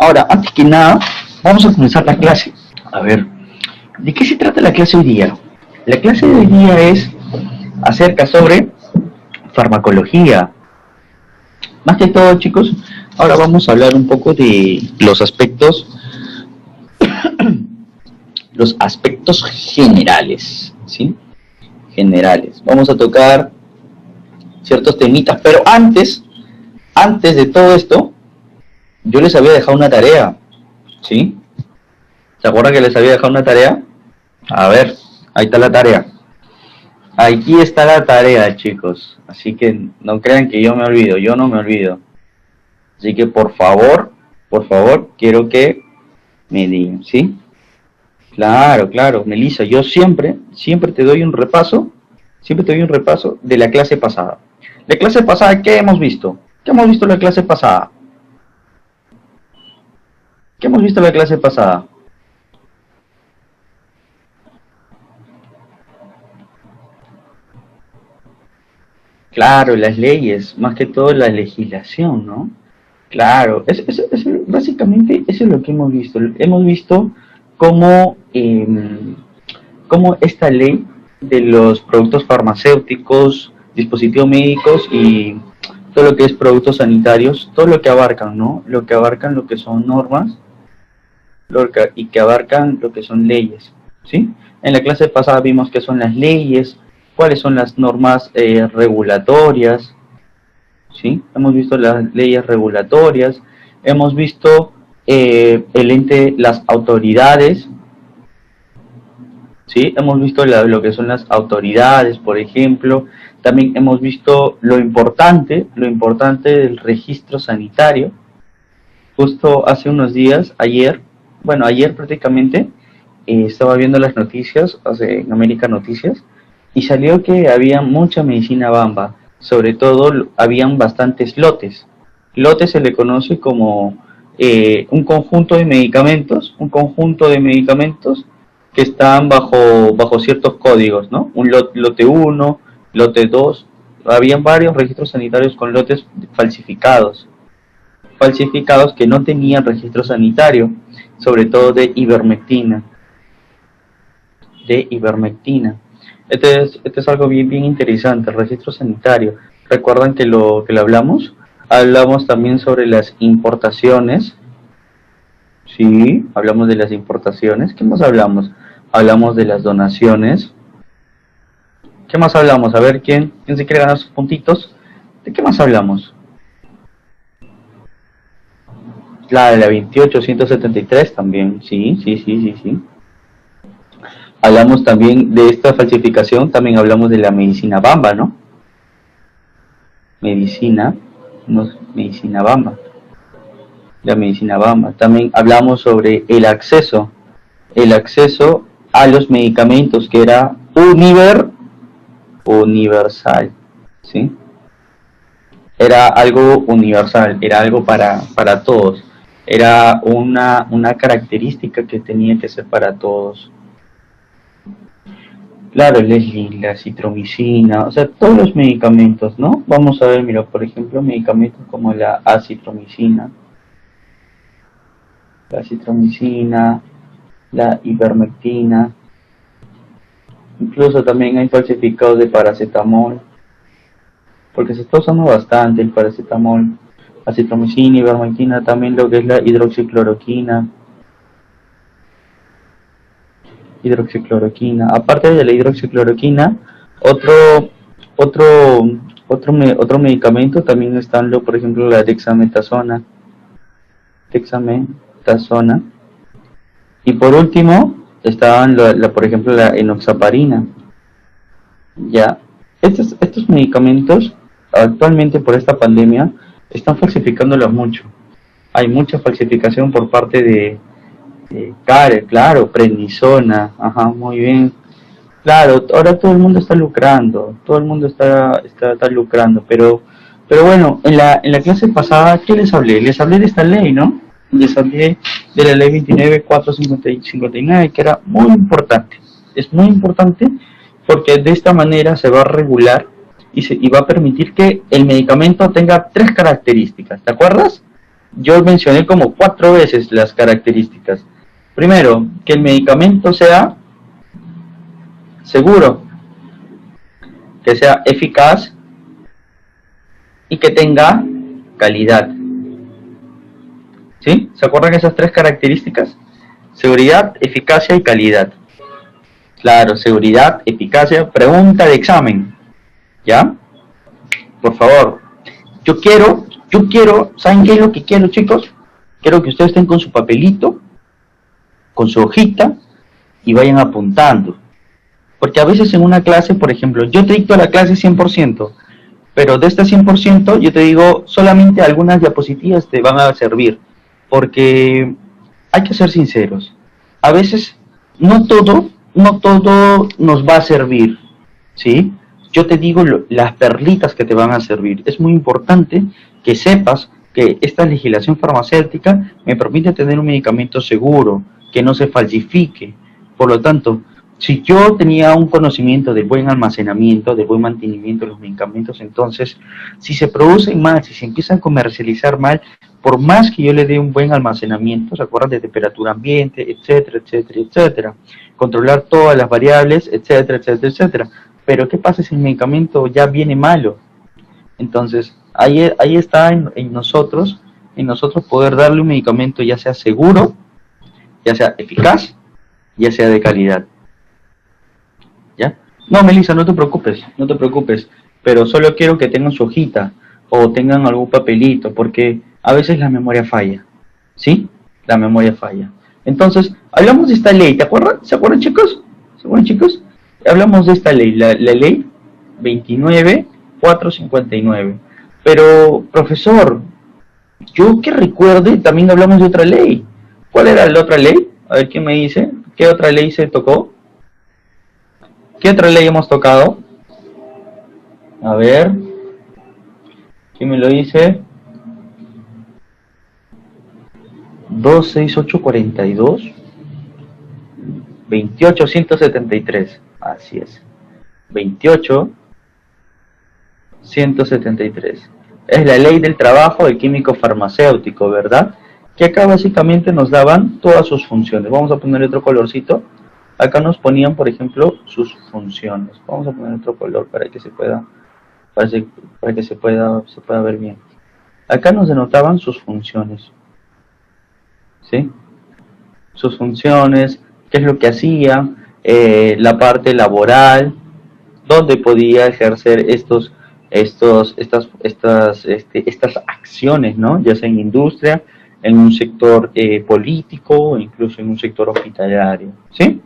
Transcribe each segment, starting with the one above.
Ahora, antes que nada, vamos a comenzar la clase. A ver, ¿de qué se trata la clase hoy día? La clase de hoy día es acerca sobre farmacología. Más que todo, chicos, ahora vamos a hablar un poco de los aspectos generales, ¿sí? Generales. Vamos a tocar ciertos temitas, pero antes de todo esto, yo les había dejado una tarea, ¿sí? ¿Se acuerdan que les había dejado una tarea? A ver, ahí está la tarea. Aquí está la tarea, chicos. Así que no crean que yo me olvido, yo no me olvido. Así que por favor, quiero que me digan, ¿sí? Claro, claro, Melissa, yo siempre te doy un repaso, de la clase pasada. La clase pasada, ¿qué hemos visto? ¿Qué hemos visto en la clase pasada? ¿Qué hemos visto en la clase pasada? Claro, las leyes, más que todo la legislación, ¿no? Claro, básicamente eso es lo que hemos visto. Hemos visto cómo, cómo esta ley de los productos farmacéuticos, dispositivos médicos y todo lo que es productos sanitarios, todo lo que abarcan, ¿no? Lo que abarcan lo que son normas y que abarcan lo que son leyes, ¿sí? En la clase pasada vimos qué son las leyes, cuáles son las normas regulatorias, ¿sí? Hemos visto las leyes regulatorias, hemos visto las autoridades, ¿sí? Hemos visto lo que son las autoridades, por ejemplo. También hemos visto lo importante del registro sanitario. Justo hace unos días, ayer prácticamente, estaba viendo las noticias, en América Noticias, y salió que había mucha medicina bamba. Sobre todo habían bastantes lotes. Lotes se le conoce como un conjunto de medicamentos, que están bajo ciertos códigos, ¿no? Un lote 1, lote 2, habían varios registros sanitarios con lotes falsificados que no tenían registro sanitario, sobre todo de ivermectina. Este es algo bien interesante, el registro sanitario. ¿Recuerdan que lo hablamos? Hablamos también sobre las importaciones. Sí, hablamos de las importaciones. ¿Qué más hablamos? Hablamos de las donaciones. ¿Qué más hablamos? A ver, ¿quién se quiere ganar sus puntitos? ¿De qué más hablamos? La de la 28173 también, sí. Hablamos también de esta falsificación, también hablamos de la medicina bamba, ¿no? Medicina bamba. La medicina bamba. También hablamos sobre el acceso a los medicamentos, que era universal, ¿sí? Era algo universal, era algo para todos. Era una característica que tenía que ser para todos. Claro, la citromicina, o sea, todos los medicamentos, ¿no? Vamos a ver, mira, por ejemplo, medicamentos como la acitromicina, la ivermectina, incluso también hay falsificados de paracetamol, porque se está usando bastante el paracetamol, acitromicina, ivermectina, también lo que es la hidroxicloroquina. Aparte de la hidroxicloroquina, otro medicamento también están, por ejemplo, la dexametasona, y por último estaban por ejemplo la enoxaparina. Ya, estos medicamentos actualmente por esta pandemia están falsificándolos mucho. Hay mucha falsificación por parte de claro, prednisona, ajá, muy bien. Claro, ahora todo el mundo está lucrando, está lucrando, pero bueno, en la clase pasada, ¿qué les hablé? Les hablé de esta ley, ¿no? Les hablé de la ley 29.459, que era muy importante. Es muy importante porque de esta manera se va a regular y va a permitir que el medicamento tenga 3 características, ¿te acuerdas? yo mencioné como 4 veces las características. Primero, que el medicamento sea seguro, que sea eficaz y que tenga calidad. ¿Sí? ¿Se acuerdan esas 3 características? Seguridad, eficacia y calidad. Claro, seguridad, eficacia. Pregunta de examen. ¿Ya? Por favor. Yo quiero, ¿saben qué es lo que quiero, chicos? Quiero que ustedes estén con su papelito, con su hojita y vayan apuntando. Porque a veces en una clase, por ejemplo, yo te dicto la clase 100%, pero de este 100% yo te digo solamente algunas diapositivas te van a servir. Porque hay que ser sinceros. A veces no todo nos va a servir, ¿sí? Yo te digo las perlitas que te van a servir. Es muy importante que sepas que esta legislación farmacéutica me permite tener un medicamento seguro, que no se falsifique. Por lo tanto, si yo tenía un conocimiento del buen almacenamiento, del buen mantenimiento de los medicamentos, entonces, si se producen mal, si se empiezan a comercializar mal, por más que yo le dé un buen almacenamiento, se acuerdan de temperatura ambiente, etcétera, etcétera, etcétera, controlar todas las variables, etcétera, etcétera, etcétera. Pero ¿qué pasa si el medicamento ya viene malo? Entonces, ahí está en nosotros poder darle un medicamento ya sea seguro, ya sea eficaz, ya sea de calidad. ¿Ya? No, Melissa, no te preocupes, pero solo quiero que tengan su hojita o tengan algún papelito, porque a veces la memoria falla, ¿sí? La memoria falla. Entonces, hablamos de esta ley, ¿te acuerdas? ¿Se acuerdan, chicos? ¿Se acuerdan, chicos? Hablamos de esta ley, la ley 29459. Pero, profesor, yo que recuerde, también hablamos de otra ley. ¿Cuál era la otra ley? A ver, ¿quién me dice? ¿Qué otra ley se tocó? ¿Qué otra ley hemos tocado? A ver. ¿Quién me lo dice? 26842. 28173. Así es. 28173. Es la ley del trabajo del químico farmacéutico, ¿verdad? Que acá básicamente nos daban todas sus funciones. Vamos a poner otro colorcito. Acá nos ponían, por ejemplo, sus funciones. Vamos a poner otro color para que se pueda, se pueda ver bien. Acá nos denotaban sus funciones, ¿sí? Sus funciones, qué es lo que hacía, la parte laboral, dónde podía ejercer estas acciones, ¿no? Ya sea en industria, en un sector político, incluso en un sector hospitalario, ¿sí?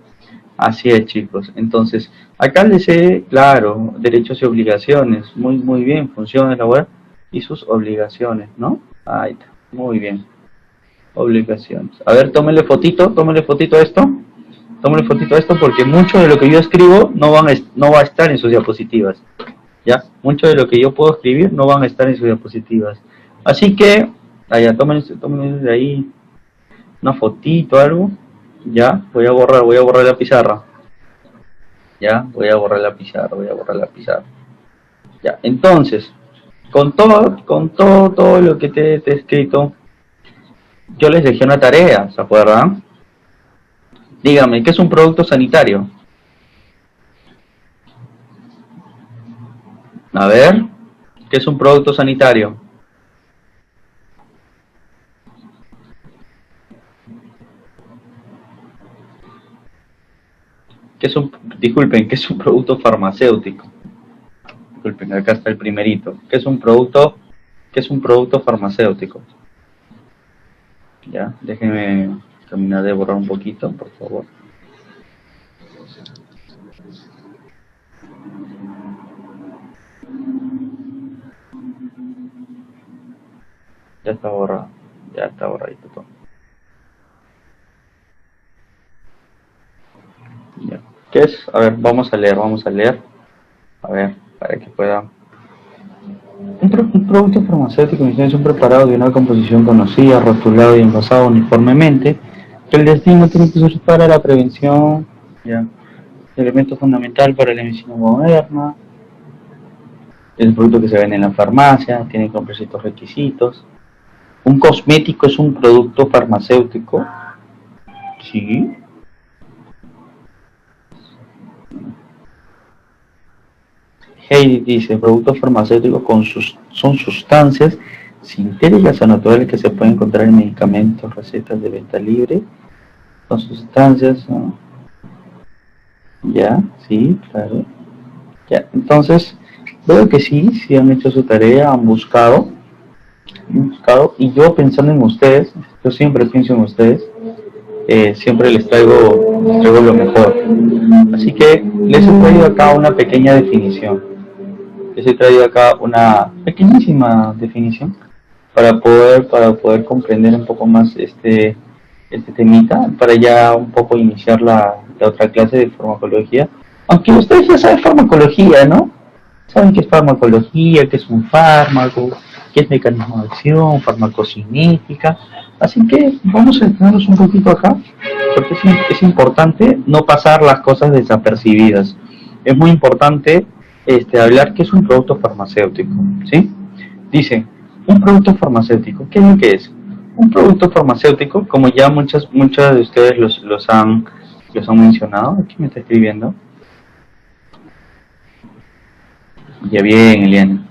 Así es, chicos. Entonces, acá les he, claro, derechos y obligaciones. Muy, muy bien, funciones laborales y sus obligaciones, ¿no? Ahí está, muy bien. Obligaciones. A ver, tómele fotito a esto. Tómele fotito a esto porque mucho de lo que yo escribo no va a estar en sus diapositivas. ¿Ya? Mucho de lo que yo puedo escribir no van a estar en sus diapositivas. Así que, allá, tómenle de ahí una fotito, algo. Ya, voy a borrar la pizarra. Ya, voy a borrar la pizarra. Ya, entonces, todo lo que te he escrito, yo les dejé una tarea, ¿se acuerdan? Dígame, ¿qué es un producto sanitario? A ver, ¿qué es un producto sanitario? Disculpen, ¿qué es un producto farmacéutico? Disculpen, acá está el primerito. ¿Qué es un producto farmacéutico? Ya, déjenme terminar de borrar un poquito, por favor. Ya está borrado, ya está borradito todo. Ya. ¿Qué es? A ver, vamos a leer. A ver, para que pueda. Un producto farmacéutico es un preparado de una composición conocida, rotulado y envasado uniformemente, que el destino tiene que ser para la prevención, ya, elemento fundamental para la medicina moderna, es el producto que se vende en la farmacia, tiene que cumplir ciertos requisitos, ¿Un cosmético es un producto farmacéutico? Sí. Heidi dice, productos farmacéuticos son sustancias sintéticas o naturales que se pueden encontrar en medicamentos, recetas de venta libre. Son sustancias, ¿no? Ya, sí, claro. Ya, entonces, veo que sí han hecho su tarea, han buscado, y yo pensando en ustedes, yo siempre pienso en ustedes, siempre les traigo lo mejor. Así que les he traído acá una pequeña definición. Les he traído acá una pequeñísima definición para poder comprender un poco más este temita, para ya un poco iniciar la otra clase de farmacología. Aunque ustedes ya saben farmacología, ¿no? Saben qué es farmacología, qué es un fármaco, qué es mecanismo de acción, farmacocinética. Así que vamos a detenernos un poquito acá, porque es importante no pasar las cosas desapercibidas. Es muy importante hablar qué es un producto farmacéutico, ¿sí? Dice, un producto farmacéutico, ¿qué es lo que es? Un producto farmacéutico, como ya muchas de ustedes los han mencionado, aquí me está escribiendo. Ya bien, Eliana.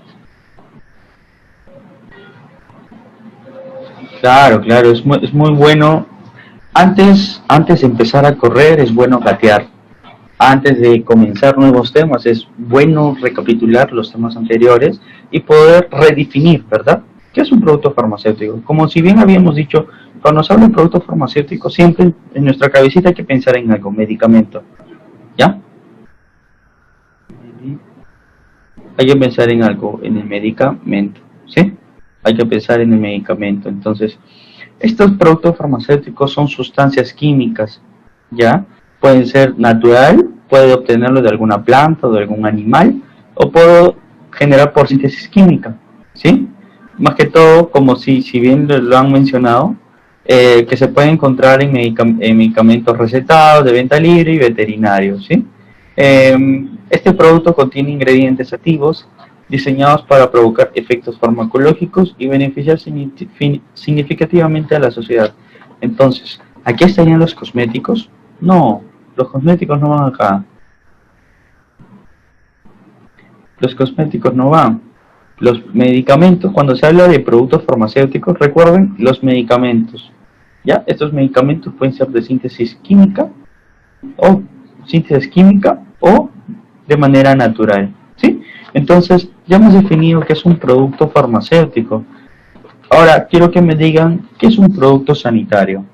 Claro, claro, es muy bueno. Antes de empezar a correr es bueno gatear. Antes de comenzar nuevos temas es bueno recapitular los temas anteriores y poder redefinir, ¿verdad? ¿Qué es un producto farmacéutico? Como si bien habíamos dicho, cuando se habla de producto farmacéutico, siempre en nuestra cabecita hay que pensar en algo, medicamento, ¿ya? Hay que pensar en algo, en el medicamento, ¿sí? Hay que pensar en el medicamento. Entonces, estos productos farmacéuticos son sustancias químicas, ¿ya? Pueden ser natural, puede obtenerlo de alguna planta o de algún animal, o puedo generar por síntesis química, ¿sí? Más que todo, como si bien lo han mencionado, que se puede encontrar en medicamentos recetados de venta libre y veterinarios, ¿sí? Este producto contiene ingredientes activos diseñados para provocar efectos farmacológicos y beneficiar significativamente a la sociedad. Entonces, ¿aquí estarían los cosméticos? No, los cosméticos no van acá. Los cosméticos no van. Los medicamentos, cuando se habla de productos farmacéuticos, recuerden los medicamentos. ¿Ya? Estos medicamentos pueden ser de o síntesis química o de manera natural, ¿sí? Entonces, ya hemos definido que es un producto farmacéutico. Ahora, quiero que me digan qué es un producto sanitario.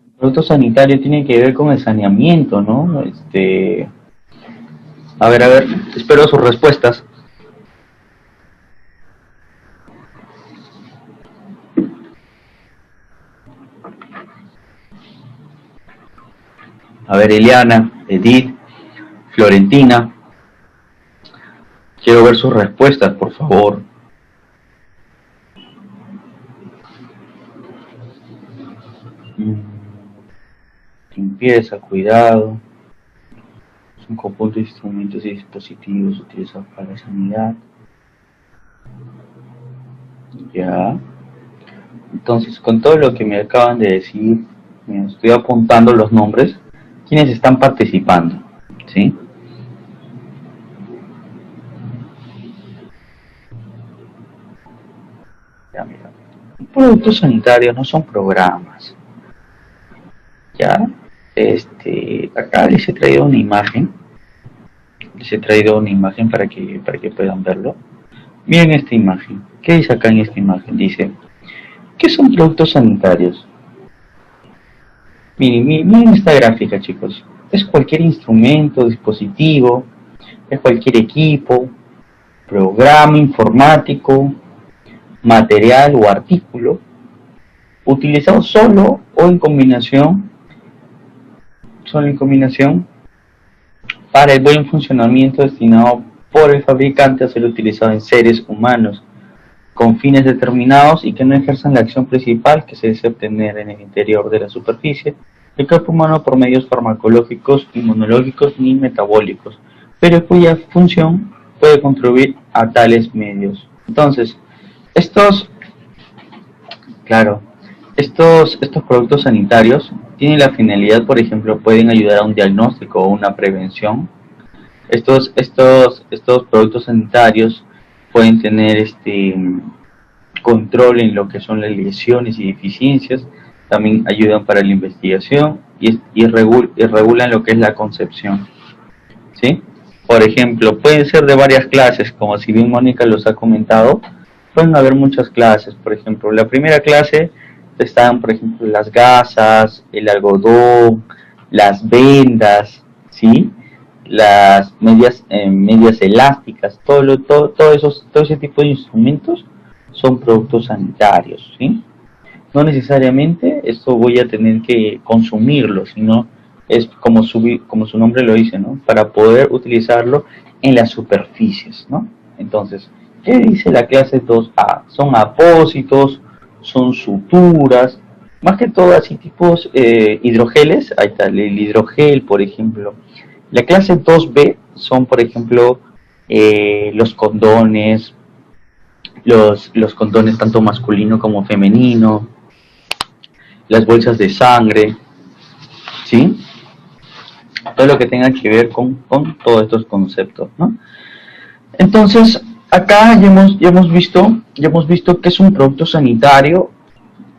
El producto sanitario tiene que ver con el saneamiento, ¿no? A ver, espero sus respuestas. A ver, Eliana, Edith, Florentina. Quiero ver sus respuestas, por favor. Limpieza, cuidado. Es un conjunto de instrumentos y dispositivos utilizados para la sanidad. Ya. Entonces, con todo lo que me acaban de decir, me estoy apuntando los nombres, quienes están participando, ¿sí? Ya, mira. Productos sanitarios no son programas. Ya. Acá les he traído una imagen. Les he traído una imagen para que puedan verlo. Miren esta imagen. ¿Qué dice acá en esta imagen? Dice, ¿qué son productos sanitarios? Miren esta gráfica, chicos. Es cualquier instrumento, dispositivo, es cualquier equipo, programa informático, material o artículo, utilizado solo en combinación para el buen funcionamiento destinado por el fabricante a ser utilizado en seres humanos con fines determinados y que no ejerzan la acción principal que se desea obtener en el interior de la superficie el cuerpo humano por medios farmacológicos, inmunológicos ni metabólicos, pero cuya función puede contribuir a tales medios. Entonces, estos, claro, estos productos sanitarios tienen la finalidad, por ejemplo, pueden ayudar a un diagnóstico o una prevención. Estos productos sanitarios pueden tener control en lo que son las lesiones y deficiencias, también ayudan para la investigación y regulan lo que es la concepción, ¿sí? Por ejemplo, pueden ser de varias clases, como si bien Mónica los ha comentado, pueden haber muchas clases. Por ejemplo, la primera clase están, por ejemplo, las gasas, el algodón, las vendas, ¿sí? Las medias elásticas, todo ese tipo de instrumentos son productos sanitarios, ¿sí? No necesariamente esto voy a tener que consumirlo, sino es como su nombre lo dice, ¿no? Para poder utilizarlo en las superficies, ¿no? Entonces, ¿qué dice la clase 2A? Son apósitos, son suturas, más que todo así tipos hidrogeles, ahí está el hidrogel, por ejemplo. La clase 2B son, por ejemplo, los condones, los condones tanto masculino como femenino, las bolsas de sangre, ¿sí? Todo lo que tenga que ver con todos estos conceptos, ¿no? Entonces, acá ya hemos visto que es un producto sanitario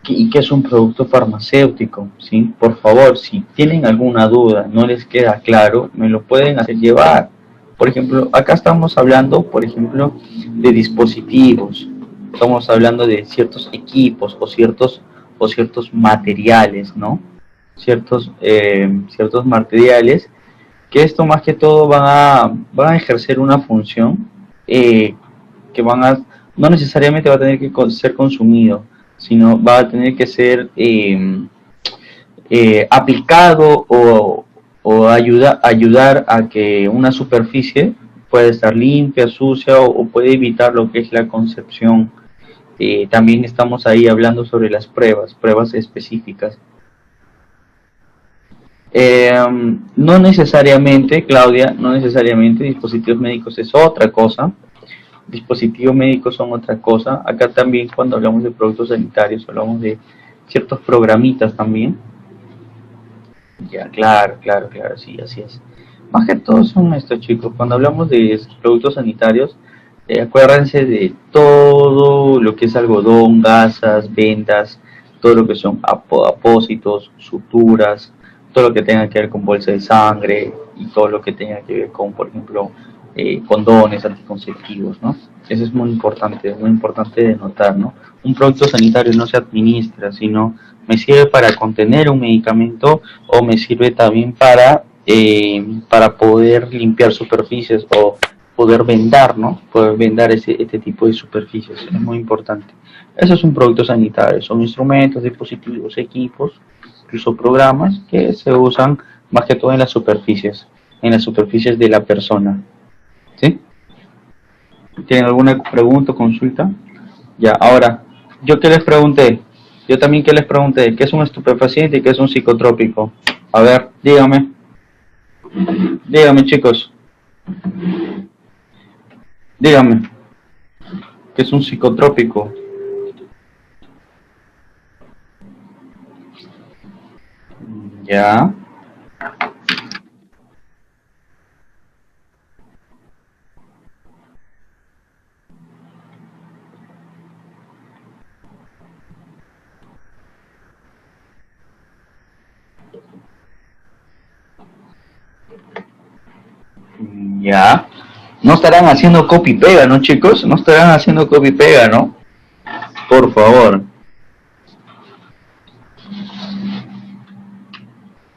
y que es un producto farmacéutico, ¿sí? Por favor, si tienen alguna duda, no les queda claro, me lo pueden hacer llevar. Por ejemplo, acá estamos hablando, por ejemplo, de dispositivos, estamos hablando de ciertos equipos o ciertos materiales, ¿no? Ciertos materiales que esto más que todo van a ejercer una función que no necesariamente va a tener que ser consumido, sino va a tener que ser aplicado o ayudar a que una superficie pueda estar limpia, sucia o puede evitar lo que es la concepción. También estamos ahí hablando sobre las pruebas específicas. No necesariamente, Claudia, no necesariamente dispositivos médicos es otra cosa. Dispositivos médicos son otra cosa. Acá también cuando hablamos de productos sanitarios hablamos de ciertos programitas también. Ya, claro, sí, así es. Más que todo son estos, chicos. Cuando hablamos de productos sanitarios, acuérdense de todo lo que es algodón, gasas, vendas, todo lo que son apósitos, suturas, todo lo que tenga que ver con bolsa de sangre y todo lo que tenga que ver con, por ejemplo, condones, anticonceptivos, ¿no? Eso es muy importante de notar, ¿no? Un producto sanitario no se administra, sino me sirve para contener un medicamento o me sirve también para poder limpiar superficies o poder vendar, ¿no? Poder vendar este tipo de superficies, es muy importante. Eso es un producto sanitario, son instrumentos, dispositivos, equipos, incluso programas que se usan más que todo en las superficies de la persona, ¿sí? ¿Tienen alguna pregunta o consulta? Ya, ahora, yo también que les pregunté, ¿qué es un estupefaciente y qué es un psicotrópico? A ver, dígame chicos, dígame, ¿qué es un psicotrópico? Ya. Ya. No estarán haciendo copy-pega, ¿no, chicos? No estarán haciendo copy-pega, ¿no? Por favor.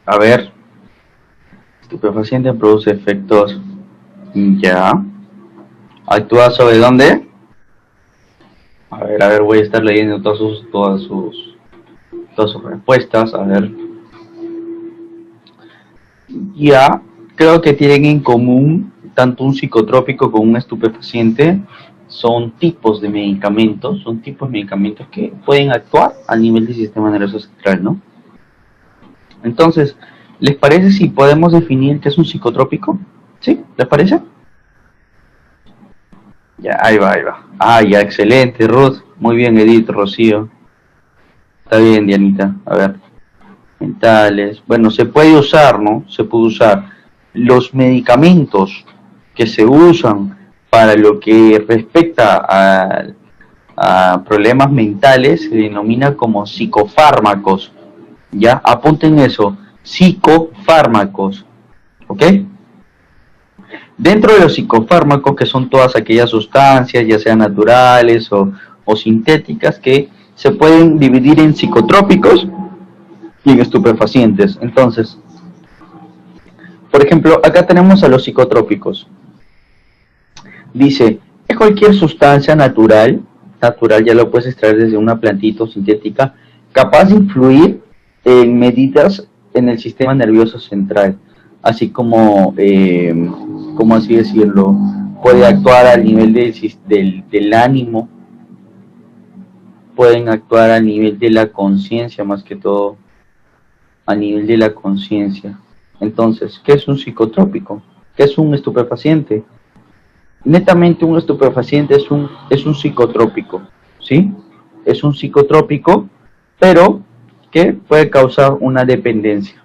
A ver. Estupefaciente produce efectos. Ya. ¿Actúa sobre dónde? A ver, voy a estar leyendo todas sus respuestas. A ver. Ya. Creo que tienen en común tanto un psicotrópico como un estupefaciente. Son tipos de medicamentos que pueden actuar a nivel del sistema nervioso central, ¿no? Entonces, ¿les parece si podemos definir qué es un psicotrópico? ¿Sí? ¿Les parece? Ya, ahí va, ahí va. Ah, ya, excelente, Ruth. Muy bien, Edith, Rocío. Está bien, Dianita. A ver. Mentales. Bueno, se puede usar, ¿no? Se puede usar. Los medicamentos que se usan para lo que respecta a problemas mentales se denomina como psicofármacos. Ya, apunten eso. Psicofármacos. ¿Ok? Dentro de los psicofármacos, que son todas aquellas sustancias, ya sean naturales o sintéticas, que se pueden dividir en psicotrópicos y en estupefacientes. Entonces, por ejemplo, acá tenemos a los psicotrópicos. Dice, es cualquier sustancia natural ya lo puedes extraer desde una plantita sintética, capaz de influir en medidas en el sistema nervioso central, así como, ¿cómo así decirlo? Puede actuar al nivel del ánimo, pueden actuar a nivel de la conciencia, más que todo, a nivel de la conciencia. Entonces, ¿qué es un psicotrópico? ¿Qué es un estupefaciente? Netamente un estupefaciente es un psicotrópico, ¿sí? Es un psicotrópico, pero que puede causar una dependencia.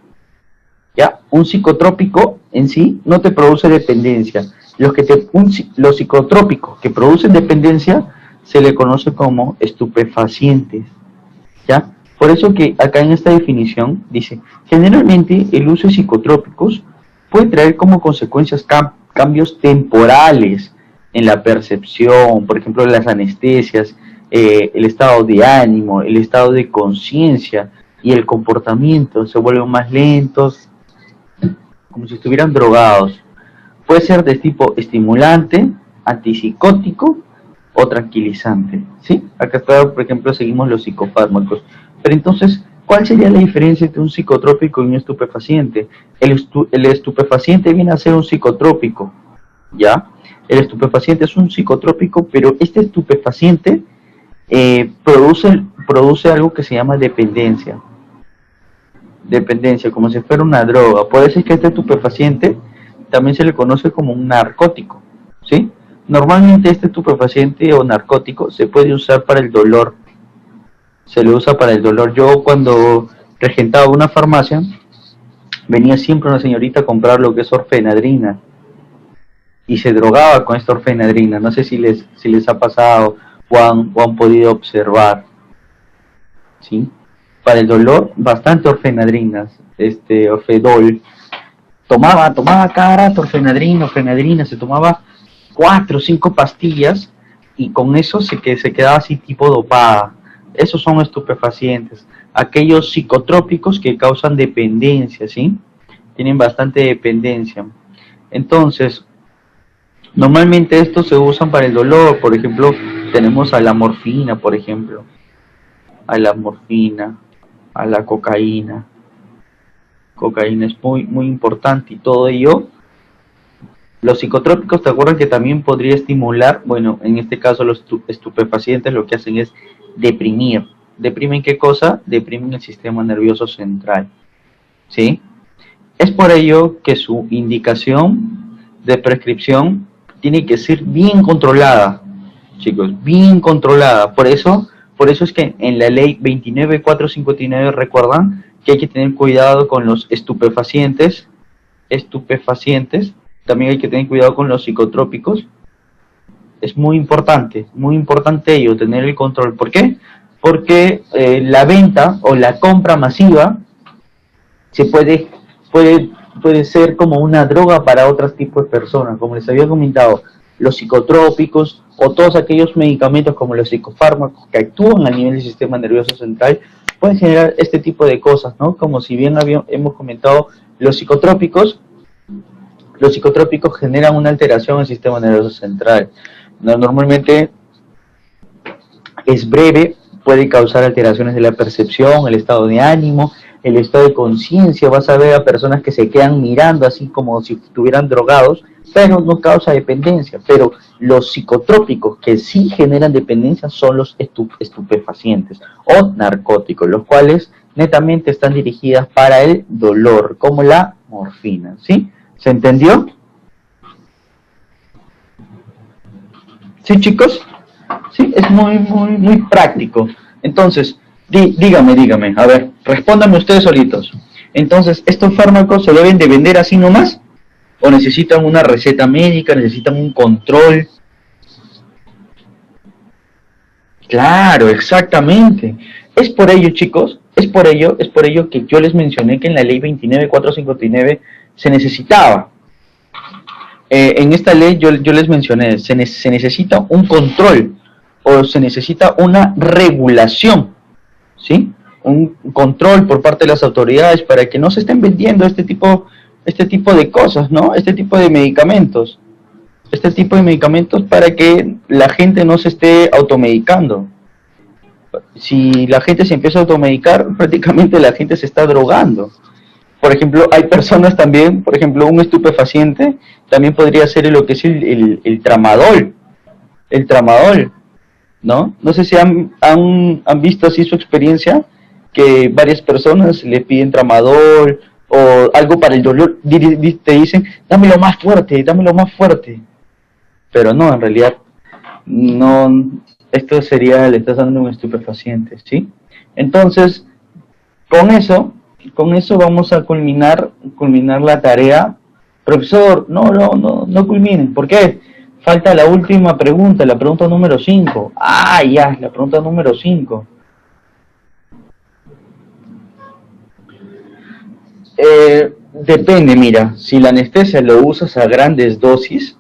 ¿Ya? Un psicotrópico en sí no te produce dependencia. Los psicotrópicos que producen dependencia se le conoce como estupefacientes. ¿Ya? Por eso que acá en esta definición dice, generalmente el uso de psicotrópicos puede traer como consecuencias cambios temporales en la percepción, por ejemplo, las anestesias, el estado de ánimo, el estado de conciencia y el comportamiento se vuelven más lentos, como si estuvieran drogados. Puede ser de tipo estimulante, antipsicótico o tranquilizante, ¿sí? Acá está, por ejemplo, seguimos los psicofármacos. Pero entonces, ¿cuál sería la diferencia entre un psicotrópico y un estupefaciente? El estupefaciente viene a ser un psicotrópico, ¿ya? El estupefaciente es un psicotrópico, pero este estupefaciente produce algo que se llama dependencia. Dependencia, como si fuera una droga. Puede ser que este estupefaciente también se le conoce como un narcótico, ¿sí? Normalmente este estupefaciente o narcótico se puede usar para el dolor. Se le usa para el dolor. Yo cuando regentaba una farmacia, venía siempre una señorita a comprar lo que es orfenadrina y se drogaba con esta orfenadrina. No sé si les ha pasado o han podido observar, ¿sí? Para el dolor, bastante orfenadrinas, orfedol. Tomaba cada rato orfenadrina, se tomaba 4 o 5 pastillas y con eso se quedaba así tipo dopada. Esos son estupefacientes, aquellos psicotrópicos que causan dependencia, ¿sí? Tienen bastante dependencia. Entonces, normalmente estos se usan para el dolor. Por ejemplo, tenemos a la morfina, por ejemplo, a la morfina, a la cocaína. Cocaína es muy importante y todo ello. Los psicotrópicos, ¿te acuerdas que también podría estimular? Bueno, en este caso los estupefacientes lo que hacen es deprimir. ¿Deprimen qué cosa? Deprimen el sistema nervioso central, ¿sí? Es por ello que su indicación de prescripción tiene que ser bien controlada, chicos, bien controlada. Por eso es que en la ley 29459 recuerdan que hay que tener cuidado con los estupefacientes, también hay que tener cuidado con los psicotrópicos. Es muy importante ello, tener el control. ¿Por qué? Porque la venta o la compra masiva se puede ser como una droga para otros tipos de personas. Como les había comentado, los psicotrópicos o todos aquellos medicamentos como los psicofármacos que actúan a nivel del sistema nervioso central pueden generar este tipo de cosas, ¿no? Como si bien hemos comentado, los psicotrópicos generan una alteración del sistema nervioso central. Normalmente es breve, puede causar alteraciones de la percepción, el estado de ánimo, el estado de conciencia. Vas a ver a personas que se quedan mirando así como si estuvieran drogados, pero no causa dependencia. Pero los psicotrópicos que sí generan dependencia son los estupefacientes o narcóticos, los cuales netamente están dirigidas para el dolor, como la morfina, ¿sí? ¿Se entendió? ¿Sí, chicos? Sí, es muy práctico. Entonces, dígame, a ver, respóndanme ustedes solitos. Entonces, ¿estos fármacos se deben de vender así nomás? ¿O necesitan una receta médica, necesitan un control? Claro, exactamente. Es por ello, chicos, es por ello que yo les mencioné que en la ley 29459 se necesitaba. En esta ley yo les mencioné, se necesita un control o se necesita una regulación, ¿sí? Un control por parte de las autoridades para que no se estén vendiendo este tipo de cosas, ¿no? Este tipo de medicamentos. Este tipo de medicamentos para que la gente no se esté automedicando. Si la gente se empieza a automedicar, prácticamente la gente se está drogando. Por ejemplo, hay personas también, por ejemplo, un estupefaciente también podría ser lo que es el tramadol. El tramadol, ¿no? No sé si han visto así su experiencia, que varias personas le piden tramadol o algo para el dolor, te dicen, dámelo más fuerte, dámelo más fuerte. Pero no, en realidad, no, esto sería, le estás dando un estupefaciente, ¿sí? Entonces, con eso vamos a culminar la tarea. Profesor, no culminen. ¿Por qué? Falta la última pregunta, la pregunta número 5. Ah, ya, la pregunta número 5. Depende, mira, si la anestesia lo usas a grandes dosis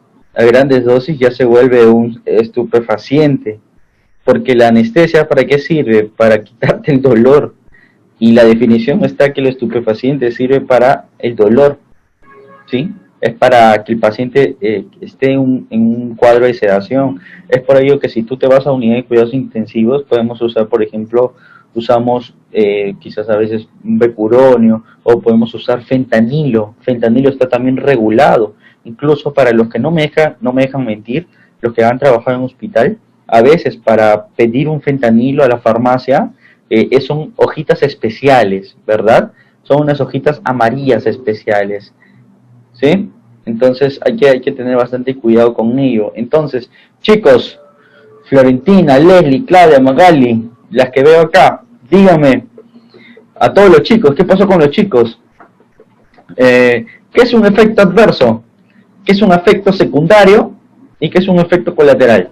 ya se vuelve un estupefaciente. Porque la anestesia, ¿para qué sirve? Para quitarte el dolor. Y la definición está que el estupefaciente sirve para el dolor, ¿sí? Es para que el paciente esté en un cuadro de sedación. Es por ello que si tú te vas a unidad de cuidados intensivos, podemos usar, por ejemplo, usamos quizás a veces un bepuronio o podemos usar fentanilo. Fentanilo está también regulado. Incluso para los que no me dejan mentir, los que han trabajado en un hospital, a veces para pedir un fentanilo a la farmacia, son hojitas especiales, ¿verdad? Son unas hojitas amarillas especiales, ¿sí? Entonces hay que tener bastante cuidado con ello. Entonces, chicos, Florentina, Leslie, Claudia, Magali, las que veo acá, díganme a todos los chicos, ¿qué pasó con los chicos? ¿Qué es un efecto adverso? ¿Qué es un efecto secundario? ¿Y qué es un efecto colateral?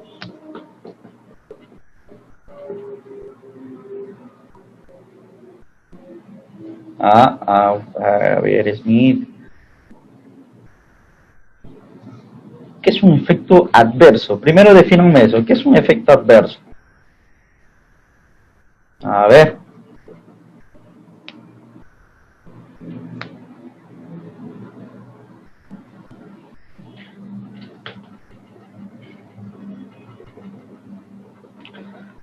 A ver, Smith. ¿Qué es un efecto adverso? Primero defínanme eso. ¿Qué es un efecto adverso? A ver.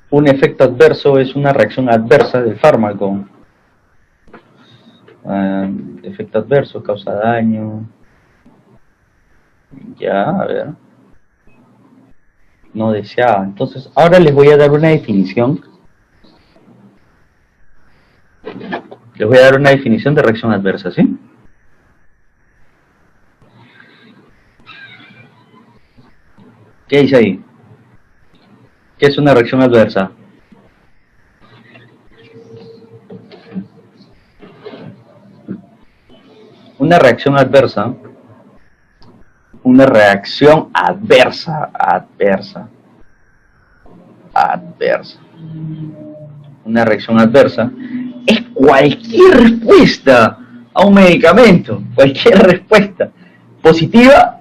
Un efecto adverso es una reacción adversa del fármaco. Efecto adverso, causa daño. Ya, a ver. No deseaba. Entonces, ahora les voy a dar una definición. Les voy a dar una definición de reacción adversa, ¿sí? ¿Qué dice ahí? ¿Qué es una reacción adversa? Una reacción adversa. Una reacción adversa. Una reacción adversa es cualquier respuesta a un medicamento. Cualquier respuesta. ¿Positiva?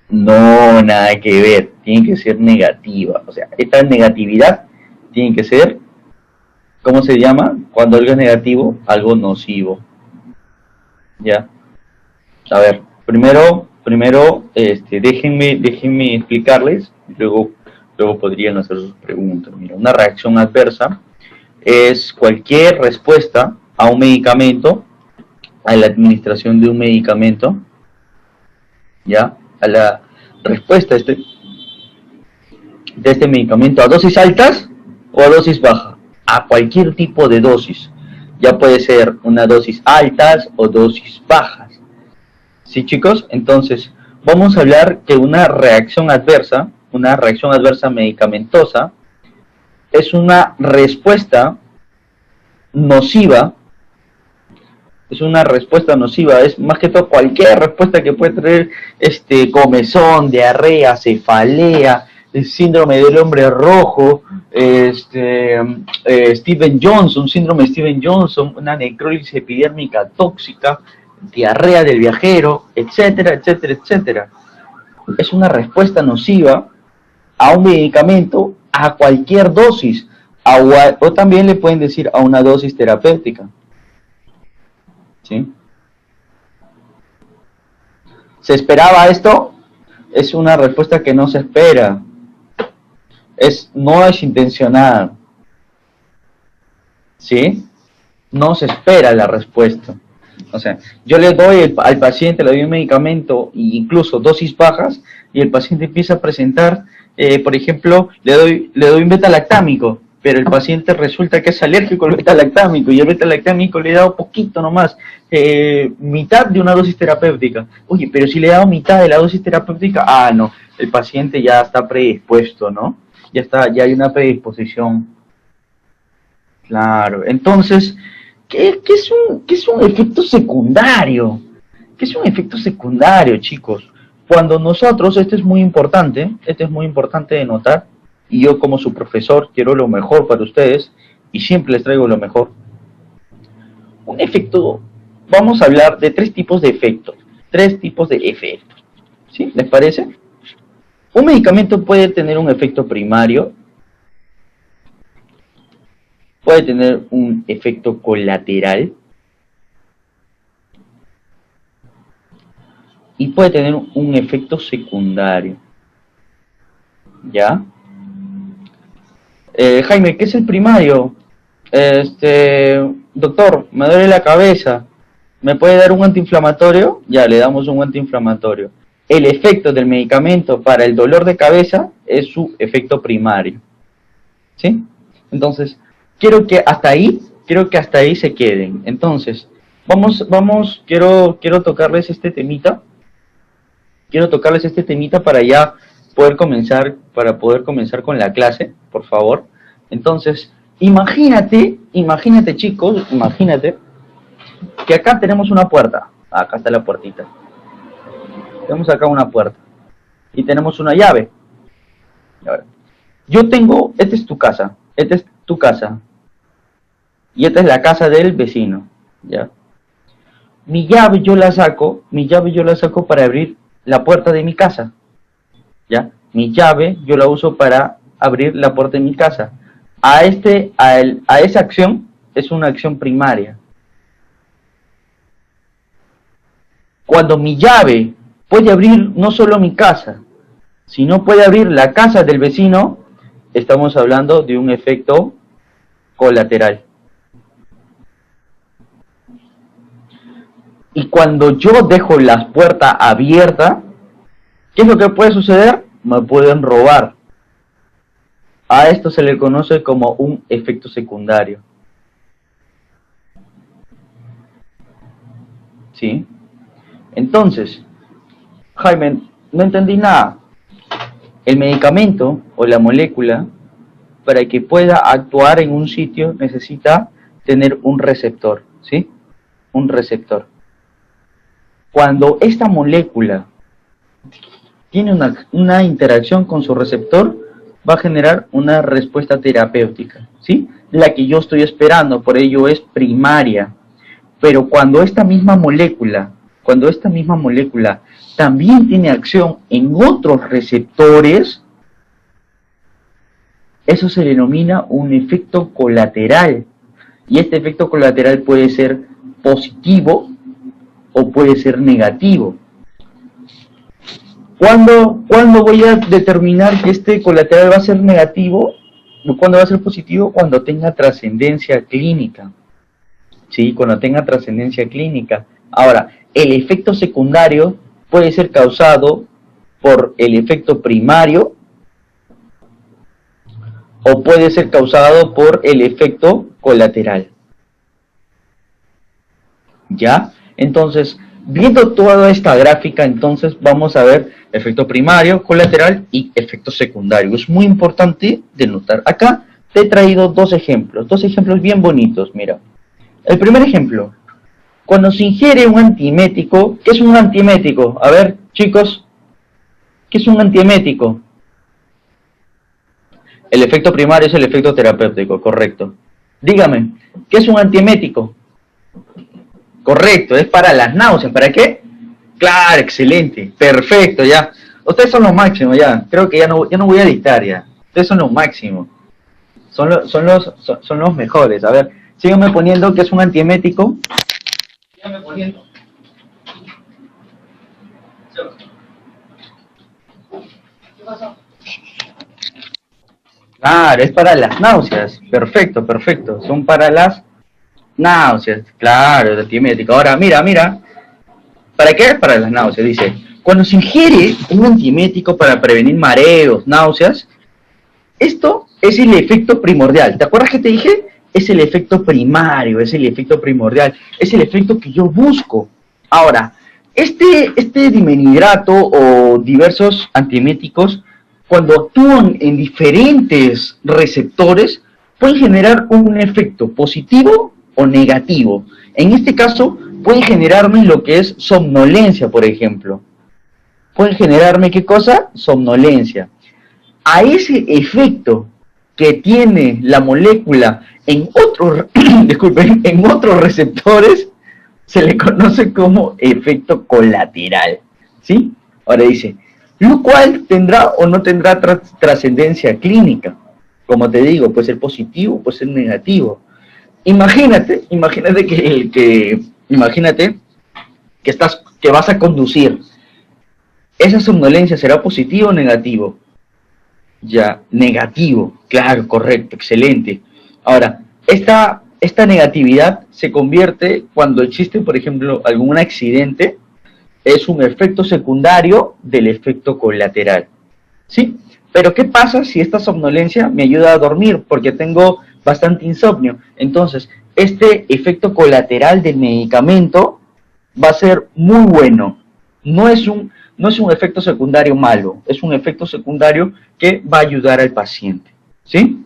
No, nada que ver. Tiene que ser negativa. O sea, esta negatividad tiene que ser, ¿cómo se llama? Cuando algo es negativo, algo nocivo. ¿Ya? A ver, primero déjenme explicarles, luego podrían hacer sus preguntas. Mira, una reacción adversa es cualquier respuesta a un medicamento, a la administración de un medicamento, ¿ya? A la respuesta de este medicamento a dosis altas o a dosis baja. a cualquier tipo de dosis. Ya puede ser una dosis altas o dosis bajas. ¿Sí, chicos? Entonces, vamos a hablar que una reacción adversa medicamentosa, es una respuesta nociva. Es más que todo cualquier respuesta que puede traer comezón, diarrea, cefalea, el síndrome del hombre rojo, síndrome de Steven Johnson, una necrosis epidérmica tóxica, diarrea del viajero, etcétera, etcétera, etcétera. Es una respuesta nociva a un medicamento a cualquier dosis, o también le pueden decir a una dosis terapéutica. ¿Sí? ¿Se esperaba esto? Es una respuesta que no se espera. No es intencional. ¿Sí? No se espera la respuesta. O sea, yo le doy al paciente, le doy un medicamento, incluso dosis bajas, y el paciente empieza a presentar, por ejemplo, le doy un beta-lactámico, pero el paciente resulta que es alérgico al beta-lactámico, y el beta-lactámico le he dado poquito nomás, mitad de una dosis terapéutica. Oye, pero si le he dado mitad de la dosis terapéutica, no, el paciente ya está predispuesto, ¿no? Ya hay una predisposición. Claro, entonces, ¿qué es un efecto secundario? ¿Qué es un efecto secundario, chicos? Cuando nosotros, esto es muy importante de notar, y yo como su profesor quiero lo mejor para ustedes, y siempre les traigo lo mejor. Un efecto, vamos a hablar de tres tipos de efectos, ¿sí? ¿Les parece? Un medicamento puede tener un efecto primario, puede tener un efecto colateral y puede tener un efecto secundario. ¿Ya? Jaime, ¿qué es el primario? Doctor, me duele la cabeza, ¿me puede dar un antiinflamatorio? Ya, le damos un antiinflamatorio. El efecto del medicamento para el dolor de cabeza es su efecto primario. ¿Sí? Entonces, quiero que hasta ahí se queden. Entonces, quiero tocarles este temita. Para ya poder comenzar con la clase, por favor. Entonces, imagínate chicos, que acá tenemos una puerta. Acá está la puertita. Tenemos acá una puerta. Y tenemos una llave. Ahora, esta es tu casa. Y esta es la casa del vecino. ¿Ya? Mi llave yo la saco para abrir la puerta de mi casa. ¿Ya? Mi llave yo la uso para abrir la puerta de mi casa. A esa acción es una acción primaria. Cuando mi llave puede abrir no solo mi casa, sino puede abrir la casa del vecino, estamos hablando de un efecto colateral. Y cuando yo dejo las puertas abiertas, ¿qué es lo que puede suceder? Me pueden robar. A esto se le conoce como un efecto secundario. ¿Sí? Entonces, Jaime, no entendí nada. El medicamento o la molécula, para que pueda actuar en un sitio, necesita tener un receptor, ¿sí? Un receptor. Cuando esta molécula tiene una interacción con su receptor, va a generar una respuesta terapéutica, ¿sí? La que yo estoy esperando, por ello es primaria. Pero cuando esta misma molécula también tiene acción en otros receptores, eso se denomina un efecto colateral. Y este efecto colateral puede ser positivo o puede ser negativo. ¿Cuándo voy a determinar que este colateral va a ser negativo? ¿Cuándo va a ser positivo? Cuando tenga trascendencia clínica. ¿Sí? Cuando tenga trascendencia clínica. Ahora, el efecto secundario puede ser causado por el efecto primario o puede ser causado por el efecto colateral. ¿Ya? Entonces, viendo toda esta gráfica, entonces vamos a ver efecto primario, colateral y efecto secundario. Es muy importante de notar. Acá te he traído dos ejemplos bien bonitos, mira. El primer ejemplo, cuando se ingiere un antiemético, ¿qué es un antiemético? A ver, chicos, ¿qué es un antiemético? El efecto primario es el efecto terapéutico, correcto. Dígame, ¿qué es un antiemético? Correcto, es para las náuseas. ¿Para qué? Claro, excelente, perfecto, ya. Ustedes son los máximos, ya. Creo que ya no voy a dictar, ya. Ustedes son los máximos. Son los mejores. A ver, síganme poniendo que es un antiemético. Síganme poniendo. ¿Qué pasó? Claro, es para las náuseas. Perfecto, perfecto. Son para las náuseas. Claro, el antiemético. Ahora, mira. ¿Para qué? Para las náuseas. Dice, cuando se ingiere un antiemético para prevenir mareos, náuseas, esto es el efecto primordial. ¿Te acuerdas que te dije? Es el efecto primario, es el efecto primordial, es el efecto que yo busco. Ahora, este dimenidrato o diversos antieméticos, cuando actúan en diferentes receptores, pueden generar un efecto positivo o negativo. En este caso, pueden generarme lo que es somnolencia, por ejemplo. Pueden generarme, ¿qué cosa? Somnolencia. A ese efecto que tiene la molécula en otros, disculpen, en otros receptores, se le conoce como efecto colateral, ¿sí? Ahora dice, lo cual tendrá o no tendrá trascendencia clínica. Como te digo, puede ser positivo, puede ser negativo. Imagínate que vas a conducir. ¿Esa somnolencia será positivo o negativo? Ya, negativo, claro, correcto, excelente. Ahora, esta negatividad se convierte cuando existe, por ejemplo, algún accidente, es un efecto secundario del efecto colateral, ¿sí? Pero ¿qué pasa si esta somnolencia me ayuda a dormir? Porque tengo bastante insomnio. Entonces, este efecto colateral del medicamento va a ser muy bueno. No es un efecto secundario malo, es un efecto secundario que va a ayudar al paciente, ¿sí?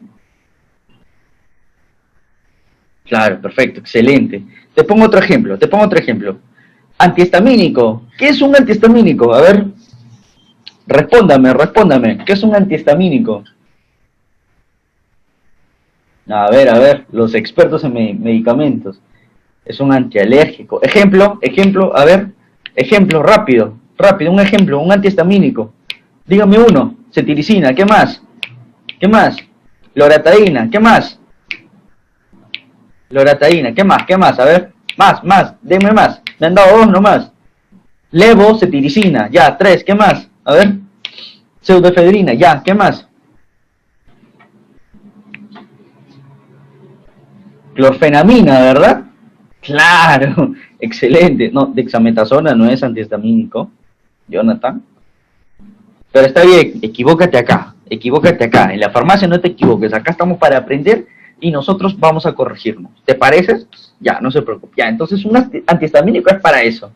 Claro, perfecto, excelente. Te pongo otro ejemplo. Antihistamínico. ¿Qué es un antihistamínico? A ver, respóndame. ¿Qué es un antihistamínico? A ver, los expertos en medicamentos. Es un antialérgico. Ejemplo, a ver, ejemplo, rápido, un ejemplo, un antihistamínico. Dígame uno, cetiricina, ¿qué más? ¿Qué más? Loratadina, ¿qué más? Loratadina, ¿qué más? ¿Qué más? A ver, más, deme más. Me han dado dos nomás. Levo, cetiricina, ya, tres, ¿qué más? A ver, pseudoefedrina, ya, ¿qué más? Clorfenamina, ¿verdad? Claro, excelente. No, dexametasona no es antihistamínico, Jonathan. Pero está bien, equivócate acá. En la farmacia no te equivoques, acá estamos para aprender y nosotros vamos a corregirnos. ¿Te parece? Ya, no se preocupe. Ya, entonces un antihistamínico es para eso.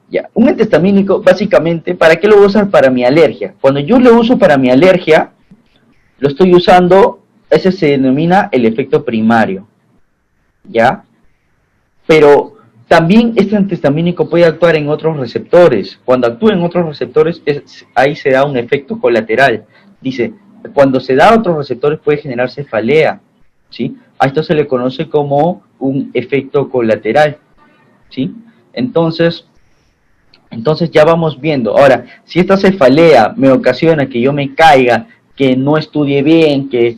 Ya, un antihistamínico básicamente, ¿para qué lo voy a usar? Para mi alergia. Cuando yo lo uso para mi alergia, lo estoy usando, ese se denomina el efecto primario. ¿Ya? Pero también este antihistamínico puede actuar en otros receptores. Cuando actúa en otros receptores, ahí se da un efecto colateral. Dice, cuando se da a otros receptores puede generar cefalea, ¿sí? A esto se le conoce como un efecto colateral, ¿sí? Entonces ya vamos viendo. Ahora, si esta cefalea me ocasiona que yo me caiga, que no estudie bien, que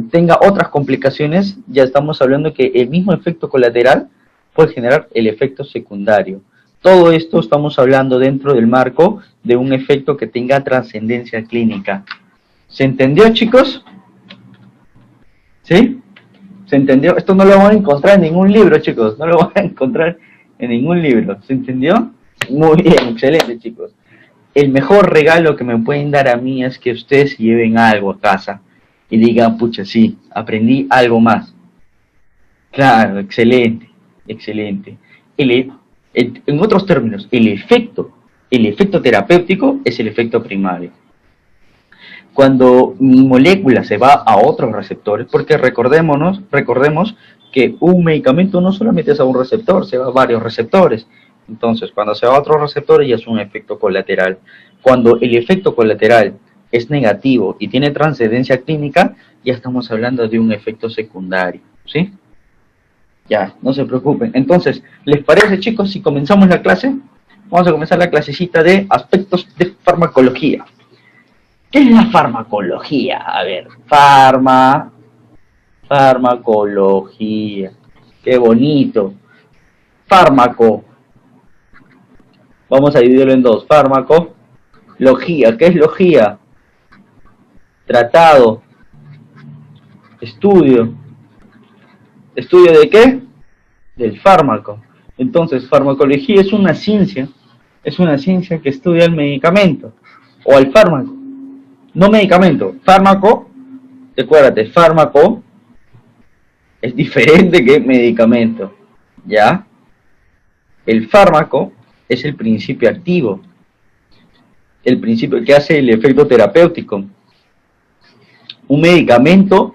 tenga otras complicaciones, ya estamos hablando que el mismo efecto colateral puede generar el efecto secundario. Todo esto estamos hablando dentro del marco de un efecto que tenga trascendencia clínica. ¿Se entendió, chicos? ¿Sí? ¿Se entendió? Esto no lo van a encontrar en ningún libro, chicos. No lo van a encontrar en ningún libro. ¿Se entendió? Muy bien, excelente, chicos. el mejor regalo que me pueden dar a mí es que ustedes lleven algo a casa y digan, pucha, sí, aprendí algo más. Claro, excelente, excelente. En otros términos, el efecto terapéutico es el efecto primario. Cuando mi molécula se va a otros receptores, porque recordemos que un medicamento no solamente es a un receptor, se va a varios receptores. Entonces, cuando se va a otros receptores ya es un efecto colateral. Cuando el efecto colateral es negativo y tiene trascendencia clínica, ya estamos hablando de un efecto secundario, ¿sí? Ya, no se preocupen. Entonces, ¿les parece, chicos, si comenzamos la clase? Vamos a comenzar la clasecita de aspectos de farmacología. ¿Qué es la farmacología? A ver, farmacología. Qué bonito. Fármaco. Vamos a dividirlo en dos. Fármaco. Logía. ¿Qué es logía? Tratado. Estudio. ¿Estudio de qué? Del fármaco. Entonces, farmacología es una ciencia que estudia el medicamento o el fármaco. No medicamento, fármaco, recuérdate, fármaco es diferente que medicamento, ¿ya? El fármaco es el principio activo, el principio que hace el efecto terapéutico. Un medicamento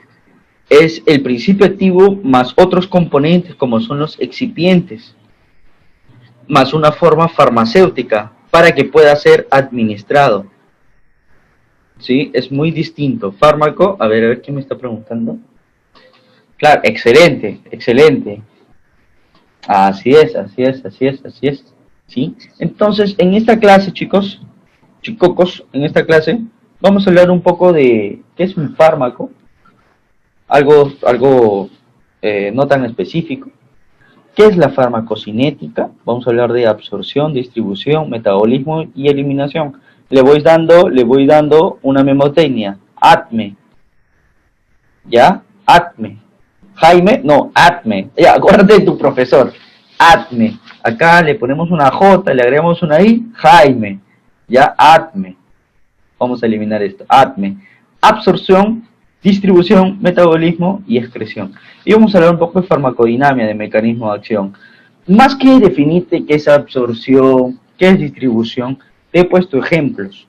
es el principio activo más otros componentes como son los excipientes, más una forma farmacéutica para que pueda ser administrado. ¿Sí? Es muy distinto. Fármaco, a ver quién me está preguntando. Claro, excelente, excelente. Así es. ¿Sí? Entonces, en esta clase, chicos, en esta clase, vamos a hablar un poco de qué es un fármaco. Algo no tan específico. ¿Qué es la farmacocinética? Vamos a hablar de absorción, distribución, metabolismo y eliminación. Le voy dando una memotecnia. ATME. ¿Ya? ATME. Jaime, no, ATME. Ya, acuérdate de tu profesor. ATME. Acá le ponemos una J, le agregamos una I. Jaime. ¿Ya? ATME. Vamos a eliminar esto. ATME. Absorción, distribución, metabolismo y excreción. Y vamos a hablar un poco de farmacodinamia, de mecanismo de acción. Más que definirte qué es absorción, qué es distribución, te he puesto ejemplos.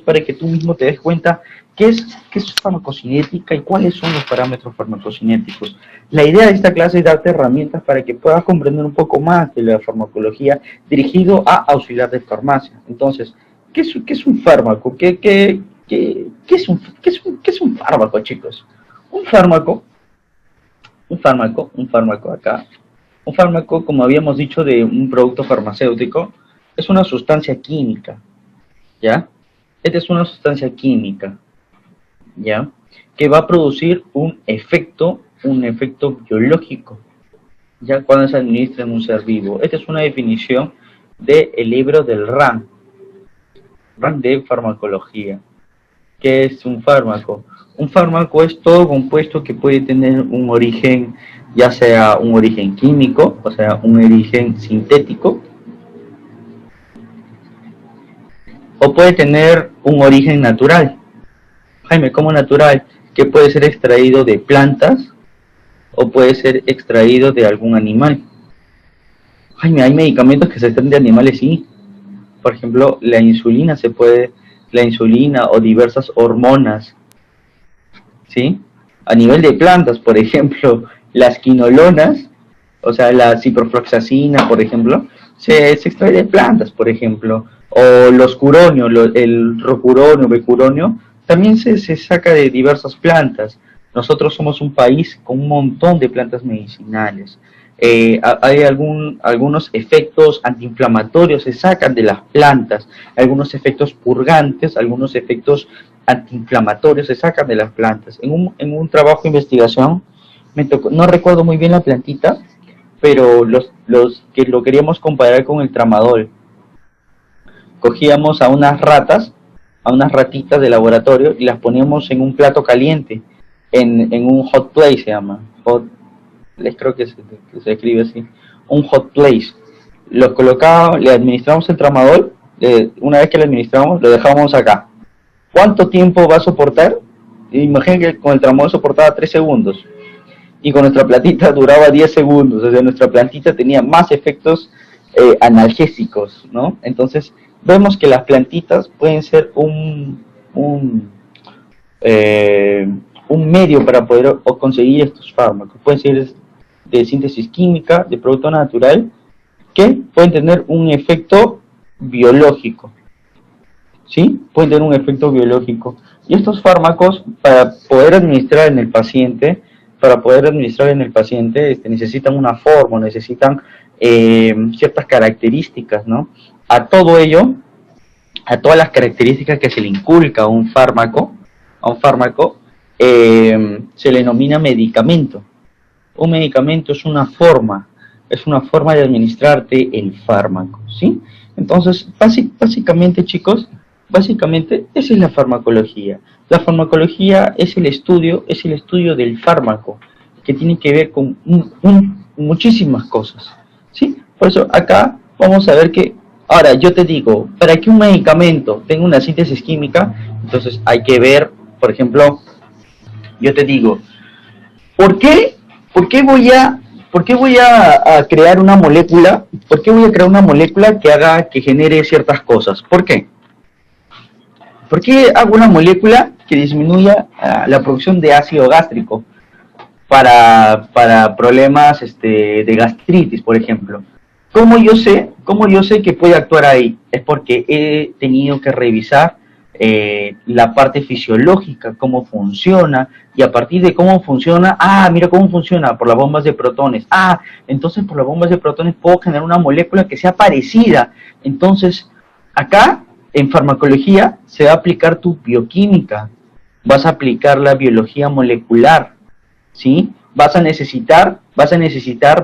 Para que tú mismo te des cuenta qué es farmacocinética y cuáles son los parámetros farmacocinéticos. La idea de esta clase es darte herramientas para que puedas comprender un poco más de la farmacología dirigido a auxiliar de farmacia. Entonces, ¿qué es un fármaco? ¿Qué es un fármaco, chicos? Un fármaco, como habíamos dicho, de un producto farmacéutico, es una sustancia química, ¿ya? Esta es una sustancia química, ¿ya? Que va a producir un efecto biológico, ya cuando se administra en un ser vivo. Esta es una definición del libro del RAM de farmacología. ¿Qué es un fármaco? Un fármaco es todo compuesto que puede tener un origen, ya sea un origen químico, o sea, un origen sintético, o puede tener un origen natural. Jaime, ¿cómo natural? Que puede ser extraído de plantas o puede ser extraído de algún animal. Jaime, hay medicamentos que se extraen de animales, sí. Por ejemplo, la insulina o diversas hormonas, ¿sí? A nivel de plantas, por ejemplo, las quinolonas, o sea, la ciprofloxacina, por ejemplo, se extrae de plantas, por ejemplo, o los curonios, el rocuronio, becuronio, también se saca de diversas plantas. Nosotros somos un país con un montón de plantas medicinales. Hay algunos efectos antiinflamatorios se sacan de las plantas, algunos efectos purgantes, algunos efectos antiinflamatorios se sacan de las plantas. En un trabajo de investigación, me tocó, no recuerdo muy bien la plantita, pero los que lo queríamos comparar con el tramadol. Cogíamos a unas ratitas de laboratorio y las poníamos en un plato caliente, en un hot plate se llama, hot place, creo que se escribe así, un hot place. Lo colocaba, le administramos el tramadol una vez que lo administramos, lo dejamos acá. ¿Cuánto tiempo va a soportar? Imaginen que con el tramador soportaba 3 segundos. Y con nuestra plantita duraba 10 segundos. O sea, nuestra plantita tenía más efectos analgésicos, ¿no? Entonces, vemos que las plantitas pueden ser un medio para poder conseguir estos fármacos. Pueden ser de síntesis química, de producto natural, que pueden tener un efecto biológico, ¿sí? Pueden tener un efecto biológico. Y estos fármacos, para poder administrar en el paciente, necesitan una forma, necesitan ciertas características, ¿no? A todo ello, a todas las características que se le inculca a un fármaco, se le denomina medicamento. Un medicamento es una forma de administrarte el fármaco, ¿sí? Entonces, básicamente, chicos, esa es la farmacología. La farmacología es el estudio del fármaco, que tiene que ver con muchísimas cosas, ¿sí? Por eso acá vamos a ver que, ahora yo te digo, para que un medicamento tenga una síntesis química, entonces hay que ver, por ejemplo, yo te digo, ¿por qué voy a crear una molécula? ¿Por qué voy a crear una molécula que genere ciertas cosas? ¿Por qué? ¿Por qué hago una molécula que disminuya la producción de ácido gástrico para problemas de gastritis, por ejemplo? ¿Cómo yo sé que puede actuar ahí? Es porque he tenido que revisar la parte fisiológica, cómo funciona, y a partir de cómo funciona, mira cómo funciona, por las bombas de protones. Entonces por las bombas de protones puedo generar una molécula que sea parecida. Entonces, acá, en farmacología, se va a aplicar tu bioquímica, vas a aplicar la biología molecular, ¿sí? Vas a necesitar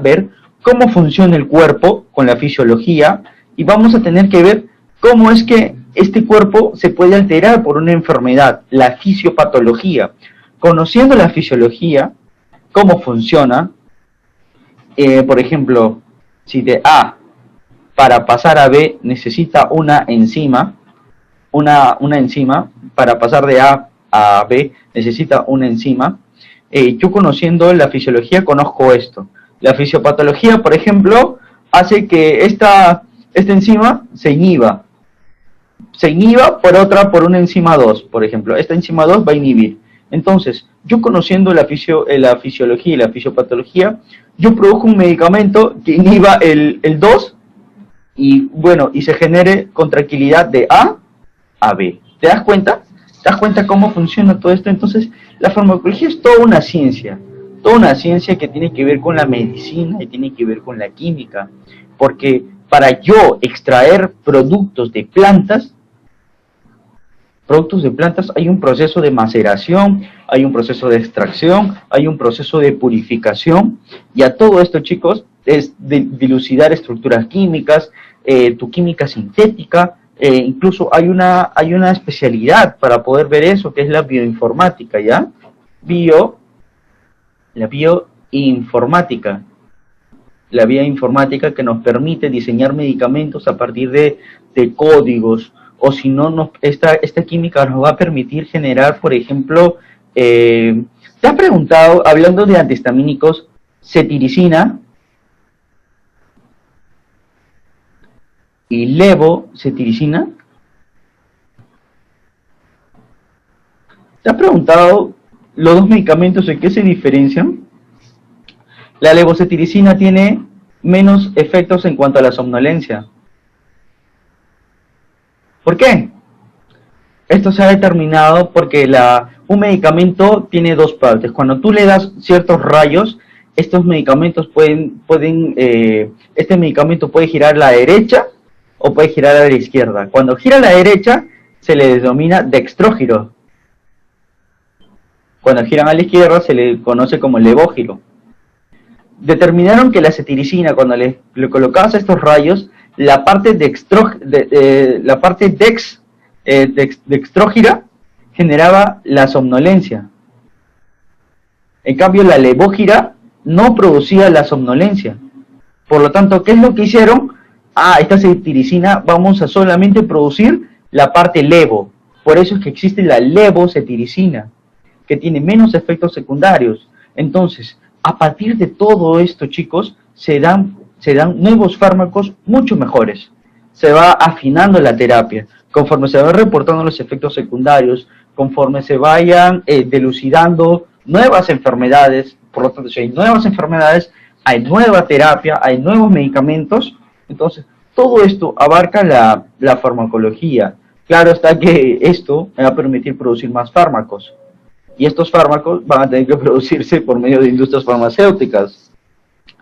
ver cómo funciona el cuerpo con la fisiología, y vamos a tener que ver cómo es que este cuerpo se puede alterar por una enfermedad, la fisiopatología. Conociendo la fisiología, cómo funciona, por ejemplo, si de A para pasar a B necesita una enzima, para pasar de A a B necesita una enzima, yo conociendo la fisiología conozco esto. La fisiopatología, por ejemplo, hace que esta enzima se inhiba por una enzima 2, por ejemplo. Esta enzima 2 va a inhibir. Entonces, yo conociendo la fisiología y la fisiopatología, yo produjo un medicamento que inhiba el 2 y se genere contractilidad de A a B. ¿Te das cuenta? ¿Te das cuenta cómo funciona todo esto? Entonces, la farmacología es toda una ciencia que tiene que ver con la medicina y tiene que ver con la química, porque para yo extraer productos de plantas hay un proceso de maceración, hay un proceso de extracción, hay un proceso de purificación, y a todo esto, chicos, es dilucidar estructuras químicas, tu química sintética, incluso hay una especialidad para poder ver eso, que es la bioinformática, ¿ya? La bioinformática que nos permite diseñar medicamentos a partir de códigos, o si no, esta química nos va a permitir generar, por ejemplo, ¿te has preguntado, hablando de antihistamínicos, cetiricina y levocetiricina? ¿Te has preguntado los dos medicamentos en qué se diferencian? La levocetiricina tiene menos efectos en cuanto a la somnolencia. ¿Por qué? Esto se ha determinado porque un medicamento tiene dos partes. Cuando tú le das ciertos rayos, estos medicamentos este medicamento puede girar a la derecha o puede girar a la izquierda. Cuando gira a la derecha, se le denomina dextrógiro. Cuando giran a la izquierda, se le conoce como levógiro. Determinaron que la cetiricina, cuando le colocabas estos rayos, la parte dextrógira generaba la somnolencia. En cambio, la levógira no producía la somnolencia. Por lo tanto, ¿qué es lo que hicieron? esta cetiricina vamos a solamente producir la parte levo. Por eso es que existe la levocetiricina, que tiene menos efectos secundarios. Entonces, a partir de todo esto, chicos, se dan nuevos fármacos mucho mejores. Se va afinando la terapia. Conforme se van reportando los efectos secundarios, conforme se vayan dilucidando nuevas enfermedades, por lo tanto, si hay nuevas enfermedades, hay nueva terapia, hay nuevos medicamentos. Entonces, todo esto abarca la farmacología. Claro está que esto me va a permitir producir más fármacos. Y estos fármacos van a tener que producirse por medio de industrias farmacéuticas.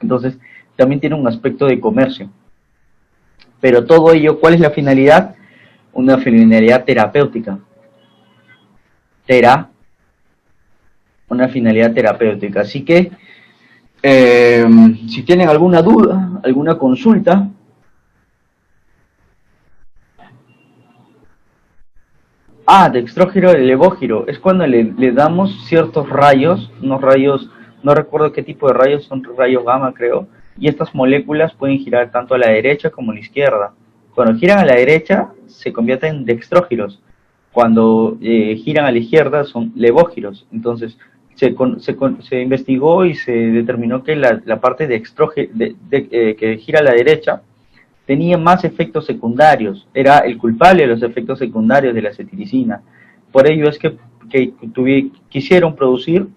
Entonces, también tiene un aspecto de comercio. Pero todo ello, ¿cuál es la finalidad? Una finalidad terapéutica. Una finalidad terapéutica. Así que, si tienen alguna duda, alguna consulta, dextrógiro y levógiro, es cuando le damos ciertos rayos, unos rayos, no recuerdo qué tipo de rayos, son rayos gamma creo, y estas moléculas pueden girar tanto a la derecha como a la izquierda. Cuando giran a la derecha se convierten en dextrógiros, cuando giran a la izquierda son levógiros. Entonces se investigó y se determinó que la parte que gira a la derecha tenía más efectos secundarios, era el culpable de los efectos secundarios de la cetiricina. Por ello es que quisieron producir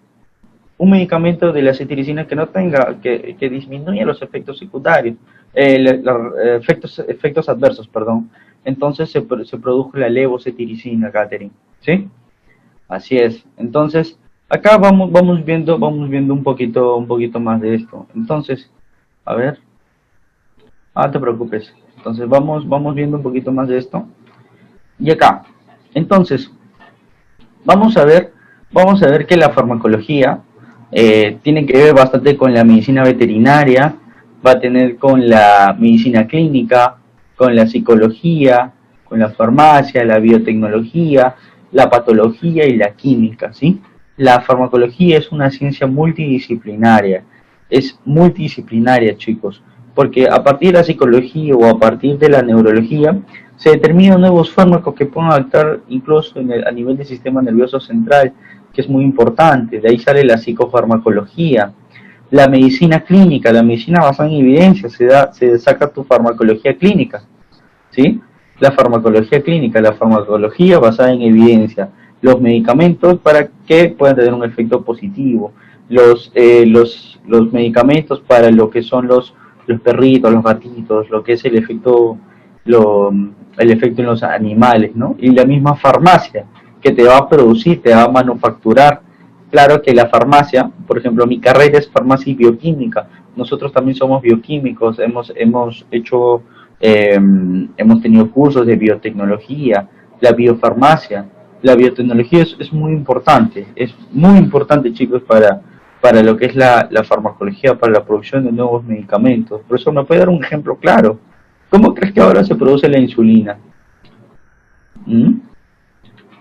un medicamento de la cetiricina que no tenga, que disminuya los efectos secundarios, efectos adversos, perdón. Entonces se produjo la levocetiricina, Catherine, ¿sí? Así es. Entonces, acá vamos viendo un poquito más de esto. Entonces, a ver. No te preocupes. Entonces vamos viendo un poquito más de esto. Y acá, entonces, vamos a ver que la farmacología tiene que ver bastante con la medicina veterinaria, va a tener con la medicina clínica, con la psicología, con la farmacia, la biotecnología, la patología y la química, ¿sí? La farmacología es una ciencia multidisciplinaria, chicos, porque a partir de la psicología o a partir de la neurología se determinan nuevos fármacos que pueden actuar incluso a nivel del sistema nervioso central, que es muy importante. De ahí sale la psicofarmacología. La medicina clínica, la medicina basada en evidencia, se saca tu farmacología clínica, ¿sí? La farmacología clínica, la farmacología basada en evidencia, los medicamentos para que puedan tener un efecto positivo, los medicamentos para lo que son los perritos, los gatitos, lo que es el efecto en los animales, ¿no? Y la misma farmacia que te va a producir, te va a manufacturar. Claro que la farmacia, por ejemplo, mi carrera es farmacia y bioquímica. Nosotros también somos bioquímicos, hemos tenido cursos de biotecnología, la biofarmacia. La biotecnología es muy importante, chicos, para lo que es la farmacología, para la producción de nuevos medicamentos. Por eso me puede dar un ejemplo claro. ¿Cómo crees que ahora se produce la insulina?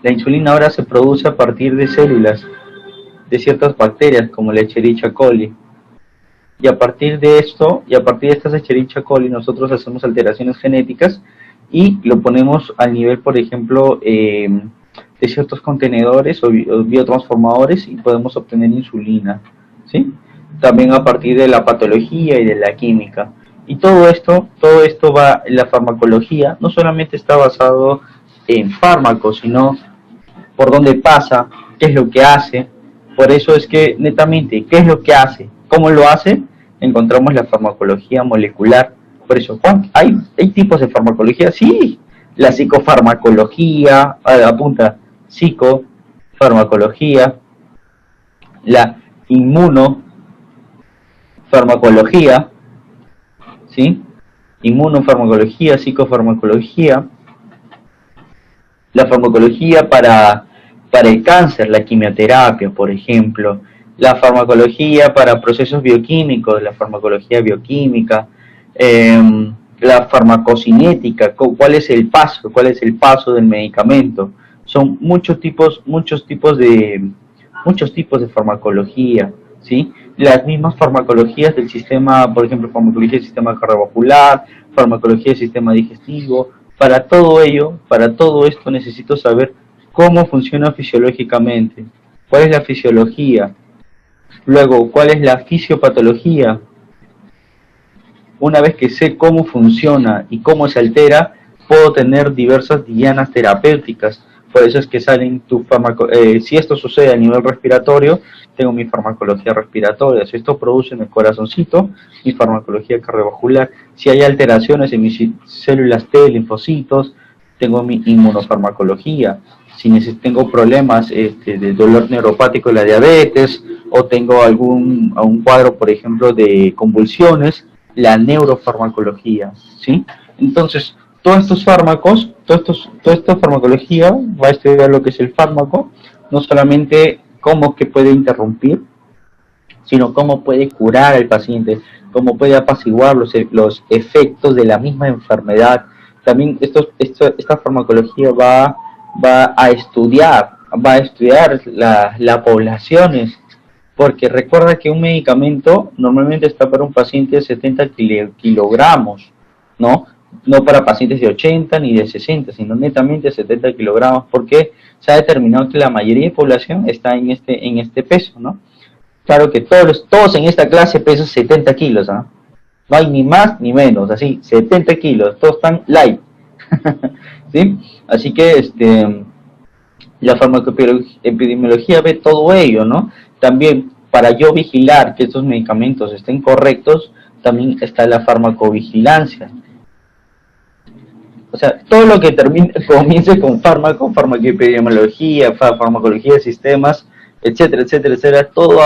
La insulina ahora se produce a partir de células de ciertas bacterias como la Escherichia coli. Y a partir de estas Escherichia coli nosotros hacemos alteraciones genéticas y lo ponemos al nivel, por ejemplo, de ciertos contenedores o biotransformadores y podemos obtener insulina, ¿sí? También a partir de la patología y de la química. Y todo esto va, la farmacología no solamente está basado en fármacos, sino por dónde pasa, qué es lo que hace. Por eso es que netamente, ¿qué es lo que hace? ¿Cómo lo hace? Encontramos la farmacología molecular. Por eso, ¿hay tipos de farmacología? Sí, la psicofarmacología, apunta, psicofarmacología, la inmunofarmacología, ¿sí? Inmunofarmacología, psicofarmacología, la farmacología para el cáncer, la quimioterapia, por ejemplo, la farmacología para procesos bioquímicos, la farmacología bioquímica, la farmacocinética, cuál es el paso del medicamento. Son muchos tipos de farmacología, ¿sí? Las mismas farmacologías del sistema, por ejemplo, farmacología del sistema cardiovascular, farmacología del sistema digestivo. Para todo ello, para todo esto necesito saber cómo funciona fisiológicamente, cuál es la fisiología, luego cuál es la fisiopatología. Una vez que sé cómo funciona y cómo se altera, puedo tener diversas dianas terapéuticas. Por eso es que salen si esto sucede a nivel respiratorio, tengo mi farmacología respiratoria. Si esto produce en el corazoncito, mi farmacología cardiovascular. Si hay alteraciones en mis células T, linfocitos, tengo mi inmunofarmacología. Si tengo problemas de dolor neuropático de la diabetes, o tengo algún cuadro, por ejemplo, de convulsiones, la neurofarmacología, ¿sí? Entonces, todos estos fármacos, toda esta farmacología va a estudiar lo que es el fármaco, no solamente cómo que puede interrumpir, sino cómo puede curar al paciente, cómo puede apaciguar los efectos de la misma enfermedad. También esta farmacología va a estudiar las poblaciones, porque recuerda que un medicamento normalmente está para un paciente de 70 kilogramos, ¿no? No para pacientes de 80 ni de 60, sino netamente 70 kilogramos, porque se ha determinado que la mayoría de población está en este peso, ¿no? Claro que todos en esta clase pesan 70 kilos, ¿no? No hay ni más ni menos, así, 70 kilos, todos están light, ¿sí? Así que la farmacoepidemiología ve todo ello, ¿no? También para yo vigilar que estos medicamentos estén correctos, también está la farmacovigilancia. O sea, todo lo que comience con farmacoepidemiología, farmacología de sistemas, etcétera, etcétera, etcétera, todo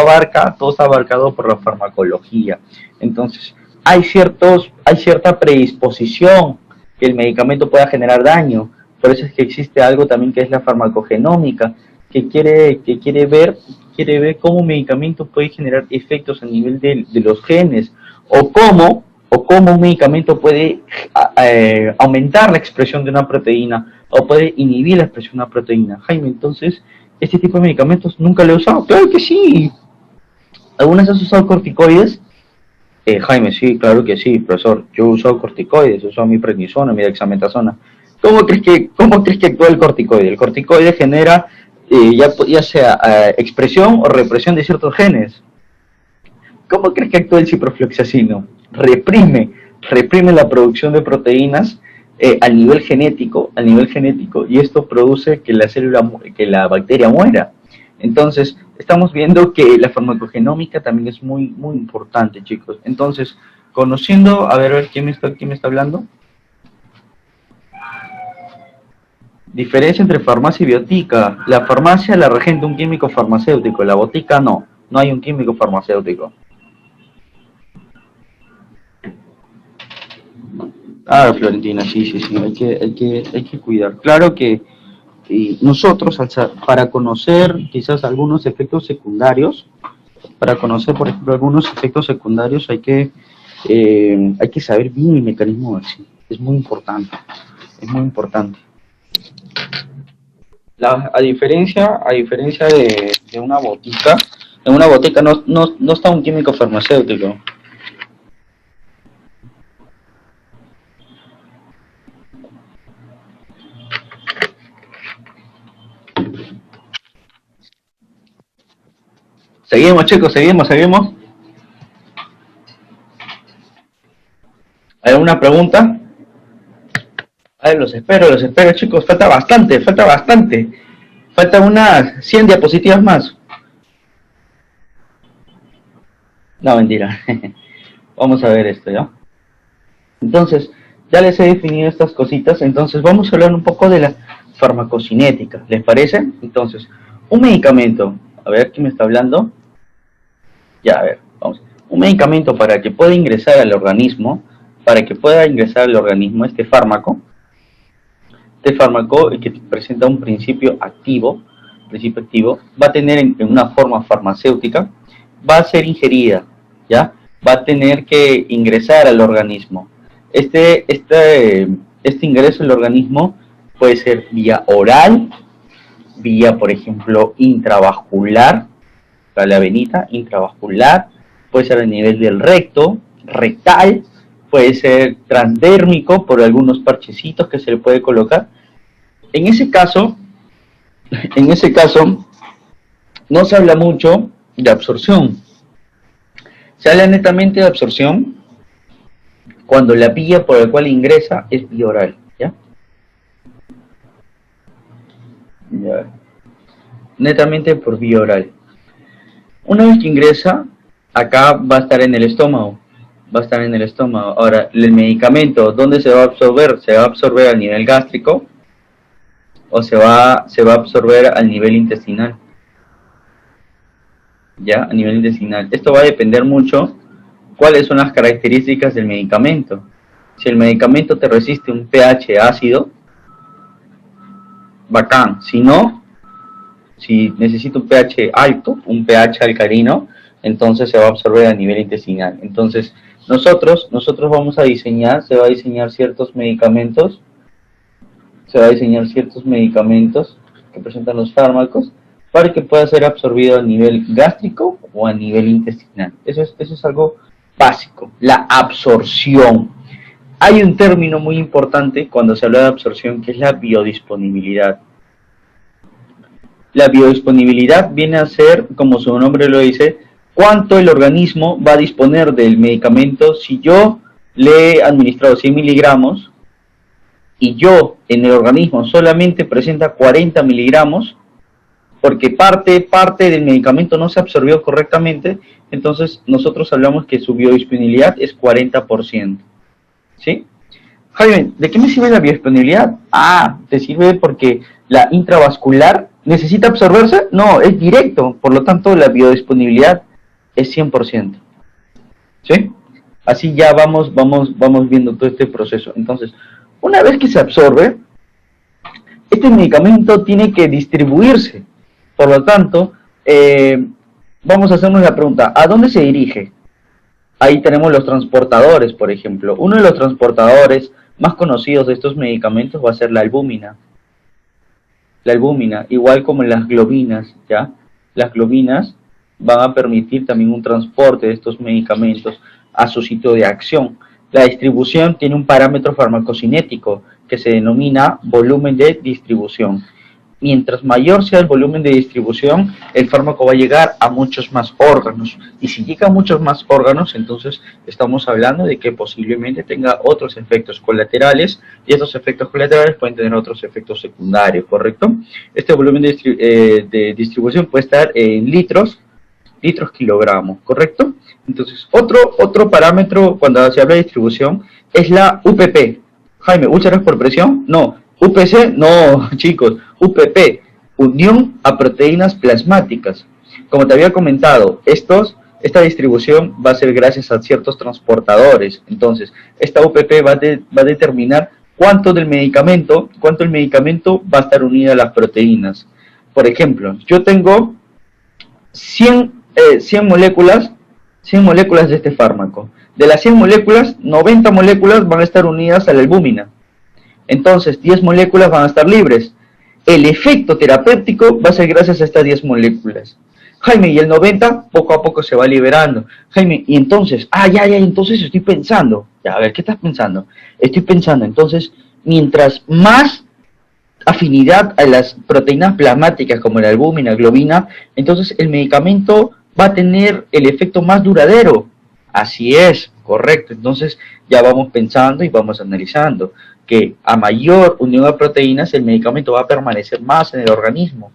está abarcado por la farmacología. Entonces, hay cierta predisposición que el medicamento pueda generar daño. Por eso es que existe algo también que es la farmacogenómica, que quiere ver cómo un medicamento puede generar efectos a nivel de los genes, o cómo un medicamento puede aumentar la expresión de una proteína, o puede inhibir la expresión de una proteína. Jaime, entonces, este tipo de medicamentos nunca lo he usado. ¡Claro que sí! ¿Algunas has usado corticoides? Jaime, sí, claro que sí, profesor. Yo he usado corticoides, he usado mi prednisona, mi dexametasona. ¿Cómo crees que actúa el corticoide? El corticoide genera ya sea expresión o represión de ciertos genes. ¿Cómo crees que actúa el ciprofloxacino? Reprime la producción de proteínas a nivel genético, y esto produce que la bacteria muera. Entonces, estamos viendo que la farmacogenómica también es muy, muy importante, chicos. Entonces, conociendo, a ver, ¿quién me está hablando? Diferencia entre farmacia y biotica. La farmacia la regenta un químico farmacéutico, la botica no hay un químico farmacéutico. Ah, Florentina, sí, hay que cuidar. Claro que nosotros, para conocer quizás algunos efectos secundarios, por ejemplo, algunos efectos secundarios, hay que saber bien el mecanismo de acción. Es muy importante, a diferencia de una botica, en una botica no está un químico farmacéutico. Seguimos, chicos, seguimos. ¿Hay alguna pregunta? A ver, los espero, chicos, falta bastante. Faltan unas 100 diapositivas más. No, mentira. Vamos a ver esto, ¿ya? Entonces, ya les he definido estas cositas, entonces vamos a hablar un poco de la farmacocinética, ¿les parece? Entonces, un medicamento, a ver, ¿quién me está hablando? Ya, a ver, vamos. Un medicamento para que pueda ingresar al organismo, este fármaco que presenta un principio activo, va a tener en una forma farmacéutica, va a ser ingerida, ¿ya? Va a tener que ingresar al organismo. Este ingreso al organismo puede ser vía oral, vía, por ejemplo, intravascular, para la venita intravascular, puede ser a nivel del recto, rectal, puede ser transdérmico por algunos parchecitos que se le puede colocar. En ese caso, no se habla mucho de absorción. Se habla netamente de absorción cuando la vía por la cual ingresa es vía oral, ¿ya? Ya. Netamente por vía oral. Una vez que ingresa, acá va a estar en el estómago. Va a estar en el estómago. Ahora, el medicamento, ¿dónde se va a absorber? ¿Se va a absorber a nivel gástrico o se va a absorber al nivel intestinal? Ya, a nivel intestinal. Esto va a depender mucho cuáles son las características del medicamento. Si el medicamento te resiste un pH ácido, bacán. Si no, si necesita un pH alto, un pH alcalino, entonces se va a absorber a nivel intestinal. Entonces, nosotros vamos a diseñar, se va a diseñar ciertos medicamentos que presentan los fármacos para que pueda ser absorbido a nivel gástrico o a nivel intestinal. Eso es algo básico, la absorción. Hay un término muy importante cuando se habla de absorción que es la biodisponibilidad. La biodisponibilidad viene a ser, como su nombre lo dice, cuánto el organismo va a disponer del medicamento. Si yo le he administrado 100 miligramos y yo en el organismo solamente presenta 40 miligramos, porque parte del medicamento no se absorbió correctamente, entonces nosotros hablamos que su biodisponibilidad es 40%. ¿Sí? Jaime, ¿de qué me sirve la biodisponibilidad? Ah, te sirve porque la intravascular necesita absorberse. No, es directo, por lo tanto la biodisponibilidad es 100%. ¿Sí? Así ya vamos viendo todo este proceso. Entonces, una vez que se absorbe, este medicamento tiene que distribuirse. Por lo tanto, vamos a hacernos la pregunta, ¿a dónde se dirige? Ahí tenemos los transportadores, por ejemplo. Uno de los transportadores más conocidos de estos medicamentos va a ser la albúmina. La albúmina, igual como las globinas, ¿ya? Las globinas van a permitir también un transporte de estos medicamentos a su sitio de acción. La distribución tiene un parámetro farmacocinético que se denomina volumen de distribución. Mientras mayor sea el volumen de distribución, el fármaco va a llegar a muchos más órganos. Y si llega a muchos más órganos, entonces estamos hablando de que posiblemente tenga otros efectos colaterales, y estos efectos colaterales pueden tener otros efectos secundarios, ¿correcto? Este volumen de distribución puede estar en litros kilogramos, ¿correcto? Entonces, otro parámetro cuando se habla de distribución es la UPP. Jaime, ¿úlceras por presión? No. UPC, no, chicos, UPP, unión a proteínas plasmáticas. Como te había comentado, esta distribución va a ser gracias a ciertos transportadores. Entonces, esta UPP va a determinar cuánto el medicamento va a estar unido a las proteínas. Por ejemplo, yo tengo 100 moléculas de este fármaco. De las 100 moléculas, 90 moléculas van a estar unidas a la albúmina. Entonces, 10 moléculas van a estar libres. El efecto terapéutico va a ser gracias a estas 10 moléculas. Jaime, y el 90 poco a poco se va liberando. Jaime, y entonces, entonces estoy pensando. Ya, a ver, ¿qué estás pensando? Estoy pensando, entonces, mientras más afinidad a las proteínas plasmáticas como la albúmina, globina, entonces el medicamento va a tener el efecto más duradero. Así es, correcto. Entonces ya vamos pensando y vamos analizando que a mayor unión a proteínas el medicamento va a permanecer más en el organismo.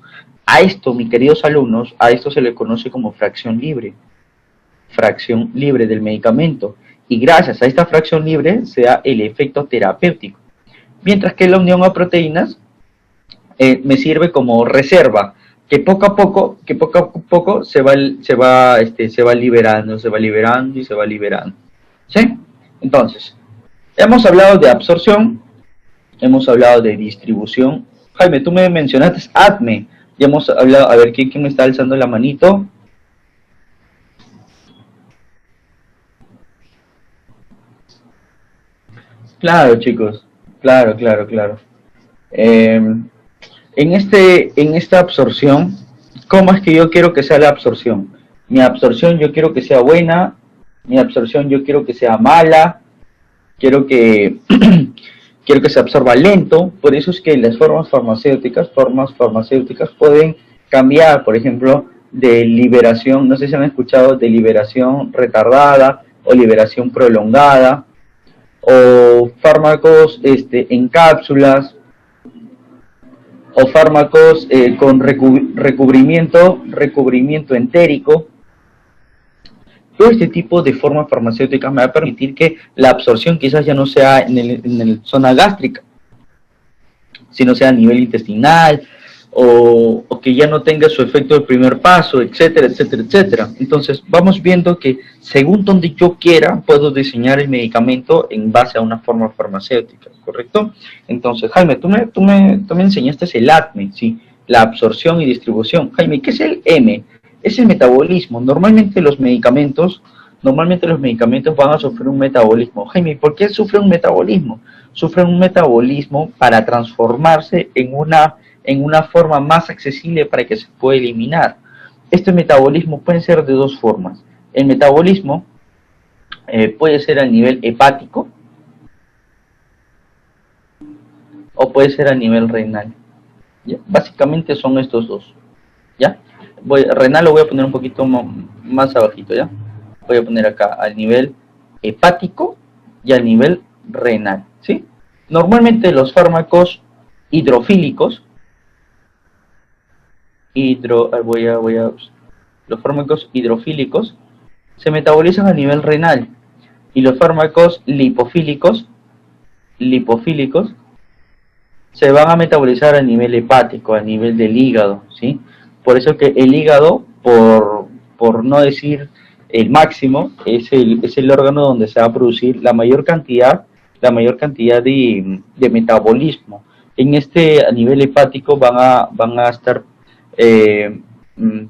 A esto, mis queridos alumnos, a esto se le conoce como fracción libre del medicamento, y gracias a esta fracción libre se da el efecto terapéutico, mientras que la unión a proteínas me sirve como reserva, que poco a poco se va liberando, ¿sí? Entonces, hemos hablado de absorción, hemos hablado de distribución. Jaime, tú me mencionaste ADME, ya hemos hablado, a ver, ¿quién me está alzando la manito? Claro, chicos, claro. En esta absorción, ¿cómo es que yo quiero que sea la absorción? Mi absorción yo quiero que sea buena, mi absorción yo quiero que sea mala, quiero que, quiero que se absorba lento. Por eso es que las formas farmacéuticas pueden cambiar, por ejemplo, de liberación, no sé si han escuchado, de liberación retardada o liberación prolongada, o fármacos en cápsulas, o fármacos con recubrimiento entérico. Todo este tipo de formas farmacéuticas me va a permitir que la absorción quizás ya no sea en la zona gástrica, sino sea a nivel intestinal, o que ya no tenga su efecto del primer paso, etcétera, etcétera, etcétera. Entonces vamos viendo que según donde yo quiera, puedo diseñar el medicamento en base a una forma farmacéutica, ¿correcto? Entonces, Jaime, tú me enseñaste el ADME, ¿sí? La absorción y distribución. Jaime, ¿qué es el M? Es el metabolismo. Normalmente los medicamentos van a sufrir un metabolismo. Jaime, ¿por qué sufren un metabolismo? Sufren un metabolismo para transformarse en una forma más accesible para que se pueda eliminar. Este metabolismo puede ser de dos formas. El metabolismo puede ser a nivel hepático o puede ser a nivel renal. ¿Ya? Básicamente son estos dos. ¿Ya? Renal lo voy a poner un poquito más abajito, ¿ya? Voy a poner acá al nivel hepático y al nivel renal, ¿sí? Normalmente los fármacos hidrofílicos, los fármacos hidrofílicos se metabolizan a nivel renal, y los fármacos lipofílicos se van a metabolizar a nivel hepático, a nivel del hígado, ¿sí? Por eso que el hígado, por no decir el máximo, es el órgano donde se va a producir la mayor cantidad de metabolismo. A nivel hepático van a estar,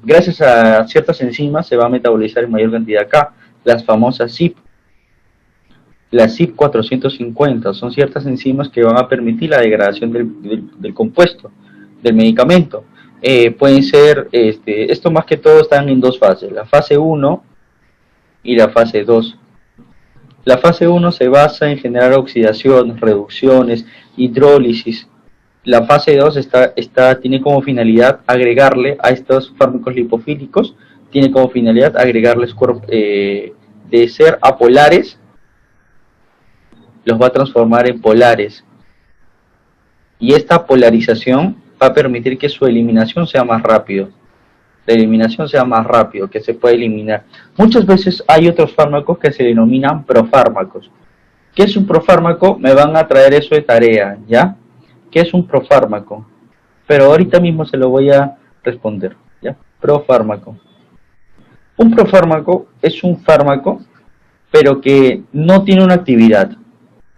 gracias a ciertas enzimas, se va a metabolizar en mayor cantidad acá, las famosas CYP. Las CYP 450 son ciertas enzimas que van a permitir la degradación del compuesto, del medicamento. Pueden ser, esto más que todo están en dos fases, la fase 1 y la fase 2. La fase 1 se basa en generar oxidaciones, reducciones, hidrólisis. La fase 2 tiene como finalidad agregarle a estos fármacos lipofílicos, tiene como finalidad agregarles de ser apolares, los va a transformar en polares. Y esta polarización va a permitir que su eliminación sea más rápido. La eliminación sea más rápido, que se pueda eliminar. Muchas veces hay otros fármacos que se denominan profármacos. ¿Qué es un profármaco? Me van a traer eso de tarea, ¿ya? ¿Qué es un profármaco? Pero ahorita mismo se lo voy a responder, ¿ya? Profármaco. Un profármaco es un fármaco, pero que no tiene una actividad,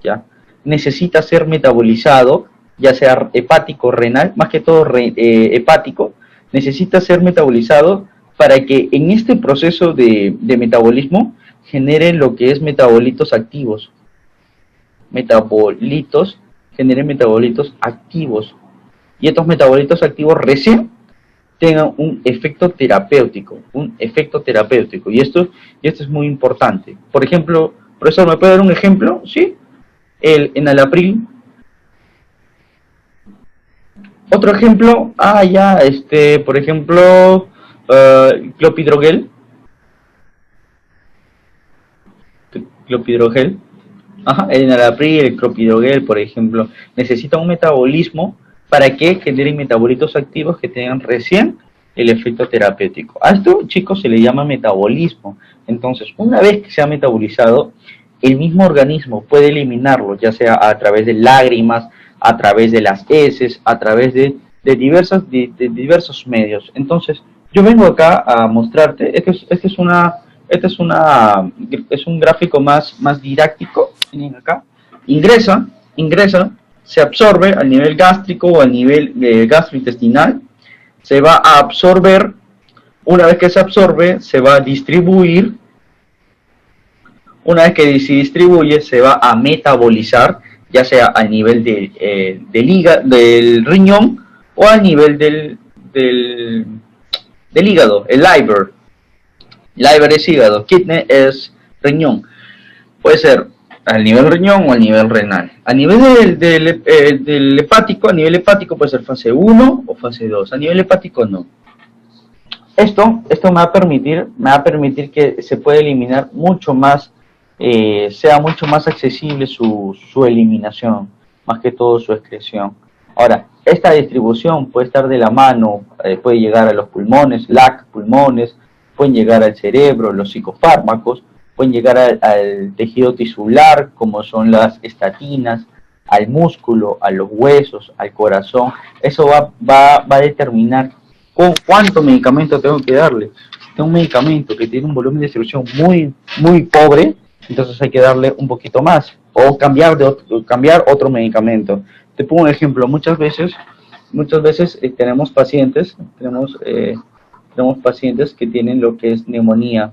¿ya? Necesita ser metabolizado, ya sea hepático, renal, más que todo hepático, necesita ser metabolizado para que en este proceso de metabolismo genere lo que es metabolitos activos. Generen metabolitos activos. Y estos metabolitos activos recién tengan un efecto terapéutico. Y esto es muy importante. Por ejemplo, profesor, ¿me puede dar un ejemplo? ¿Sí? El enalapril. Otro ejemplo, por ejemplo, clopidogrel. Ajá, el enalapril, el clopidogrel, por ejemplo, necesita un metabolismo para que generen metabolitos activos que tengan recién el efecto terapéutico. A esto, chicos, se le llama metabolismo. Entonces, una vez que se ha metabolizado, el mismo organismo puede eliminarlo, ya sea a través de lágrimas, a través de las heces, a través de diversos medios. Entonces, yo vengo acá a mostrarte, este es un gráfico más didáctico. Miren acá, ingresa, se absorbe al nivel gástrico o al nivel gastrointestinal, se va a absorber. Una vez que se absorbe, se va a distribuir. Una vez que se distribuye, se va a metabolizar, ya sea al nivel del riñón o al nivel del hígado, el liver. Liver es hígado, kidney es riñón. Puede ser al nivel riñón o al nivel renal. A nivel del hepático, a nivel hepático puede ser fase 1 o fase 2. A nivel hepático no. Esto me va a permitir que se pueda eliminar mucho más, sea mucho más accesible su eliminación, más que todo su excreción. Ahora, esta distribución puede estar de la mano, puede llegar a los pulmones, pulmones, pueden llegar al cerebro, los psicofármacos, pueden llegar al tejido tisular, como son las estatinas, al músculo, a los huesos, al corazón. Eso va a determinar cuánto medicamento tengo que darle. Si tengo un medicamento que tiene un volumen de distribución muy pobre, entonces hay que darle un poquito más, o cambiar otro medicamento. Te pongo un ejemplo. Muchas veces tenemos pacientes que tienen lo que es neumonía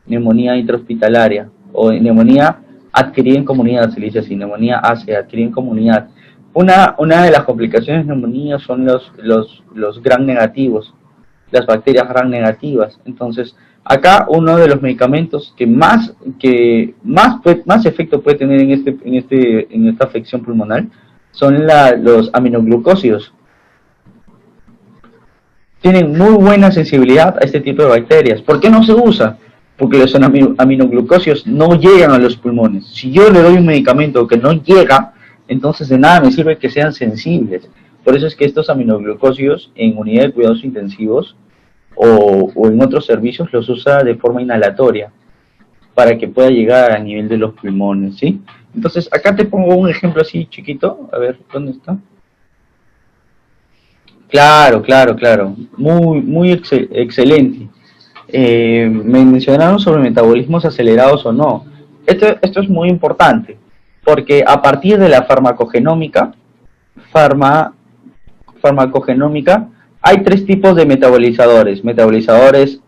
intrahospitalaria, o neumonía adquirida en comunidad, se le dice así, neumonía ácida adquirida en comunidad. Una de las complicaciones de neumonía son los gram negativos, las bacterias gram negativas. Entonces, acá uno de los medicamentos que más efecto puede tener en esta afección pulmonar son los aminoglucósidos. Tienen muy buena sensibilidad a este tipo de bacterias. ¿Por qué no se usa? Porque los aminoglucósidos no llegan a los pulmones. Si yo le doy un medicamento que no llega, entonces de nada me sirve que sean sensibles. Por eso es que estos aminoglucósidos en unidad de cuidados intensivos o en otros servicios los usa de forma inhalatoria para que pueda llegar a nivel de los pulmones, ¿sí? Entonces acá te pongo un ejemplo así chiquito. A ver, ¿dónde está? Claro. Muy excelente. Me mencionaron sobre metabolismos acelerados o no. Esto es muy importante, porque a partir de la farmacogenómica, hay tres tipos de metabolizadores. Metabolizadores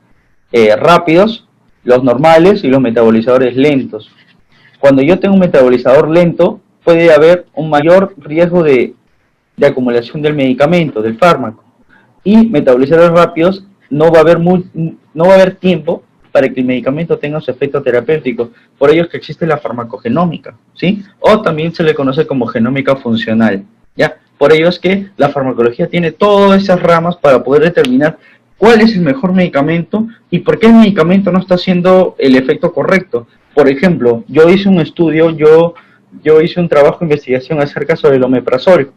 rápidos, los normales y los metabolizadores lentos. Cuando yo tengo un metabolizador lento, puede haber un mayor riesgo de acumulación del medicamento, del fármaco. Y metabolizadores rápidos, no va a haber tiempo para que el medicamento tenga su efecto terapéutico. Por ello es que existe la farmacogenómica, ¿sí? O también se le conoce como genómica funcional, ¿ya? Por ello es que la farmacología tiene todas esas ramas para poder determinar cuál es el mejor medicamento y por qué el medicamento no está haciendo el efecto correcto. Por ejemplo, yo hice un estudio, yo hice un trabajo de investigación acerca sobre el omeprazol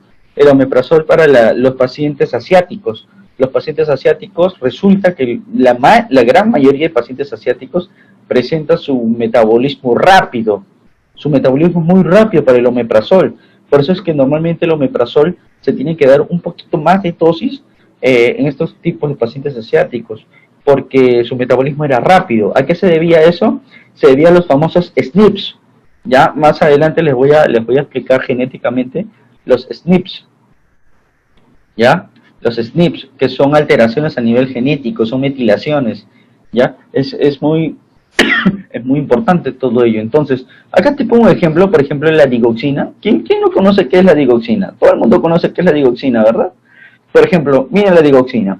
para los pacientes asiáticos. Los pacientes asiáticos, resulta que la gran mayoría de pacientes asiáticos presenta su metabolismo rápido. Su metabolismo es muy rápido para el omeprazol. Por eso es que normalmente el omeprazol se tiene que dar un poquito más de dosis en estos tipos de pacientes asiáticos, porque su metabolismo era rápido. ¿A qué se debía eso? Se debía a los famosos SNPs. Ya más adelante les voy a explicar genéticamente los SNPs. ¿Ya? Los SNPs, que son alteraciones a nivel genético, son metilaciones, ¿ya? Es muy importante todo ello. Entonces, acá te pongo un ejemplo, por ejemplo, la digoxina. ¿Quién no conoce qué es la digoxina? Todo el mundo conoce qué es la digoxina, ¿verdad? Por ejemplo, miren la digoxina.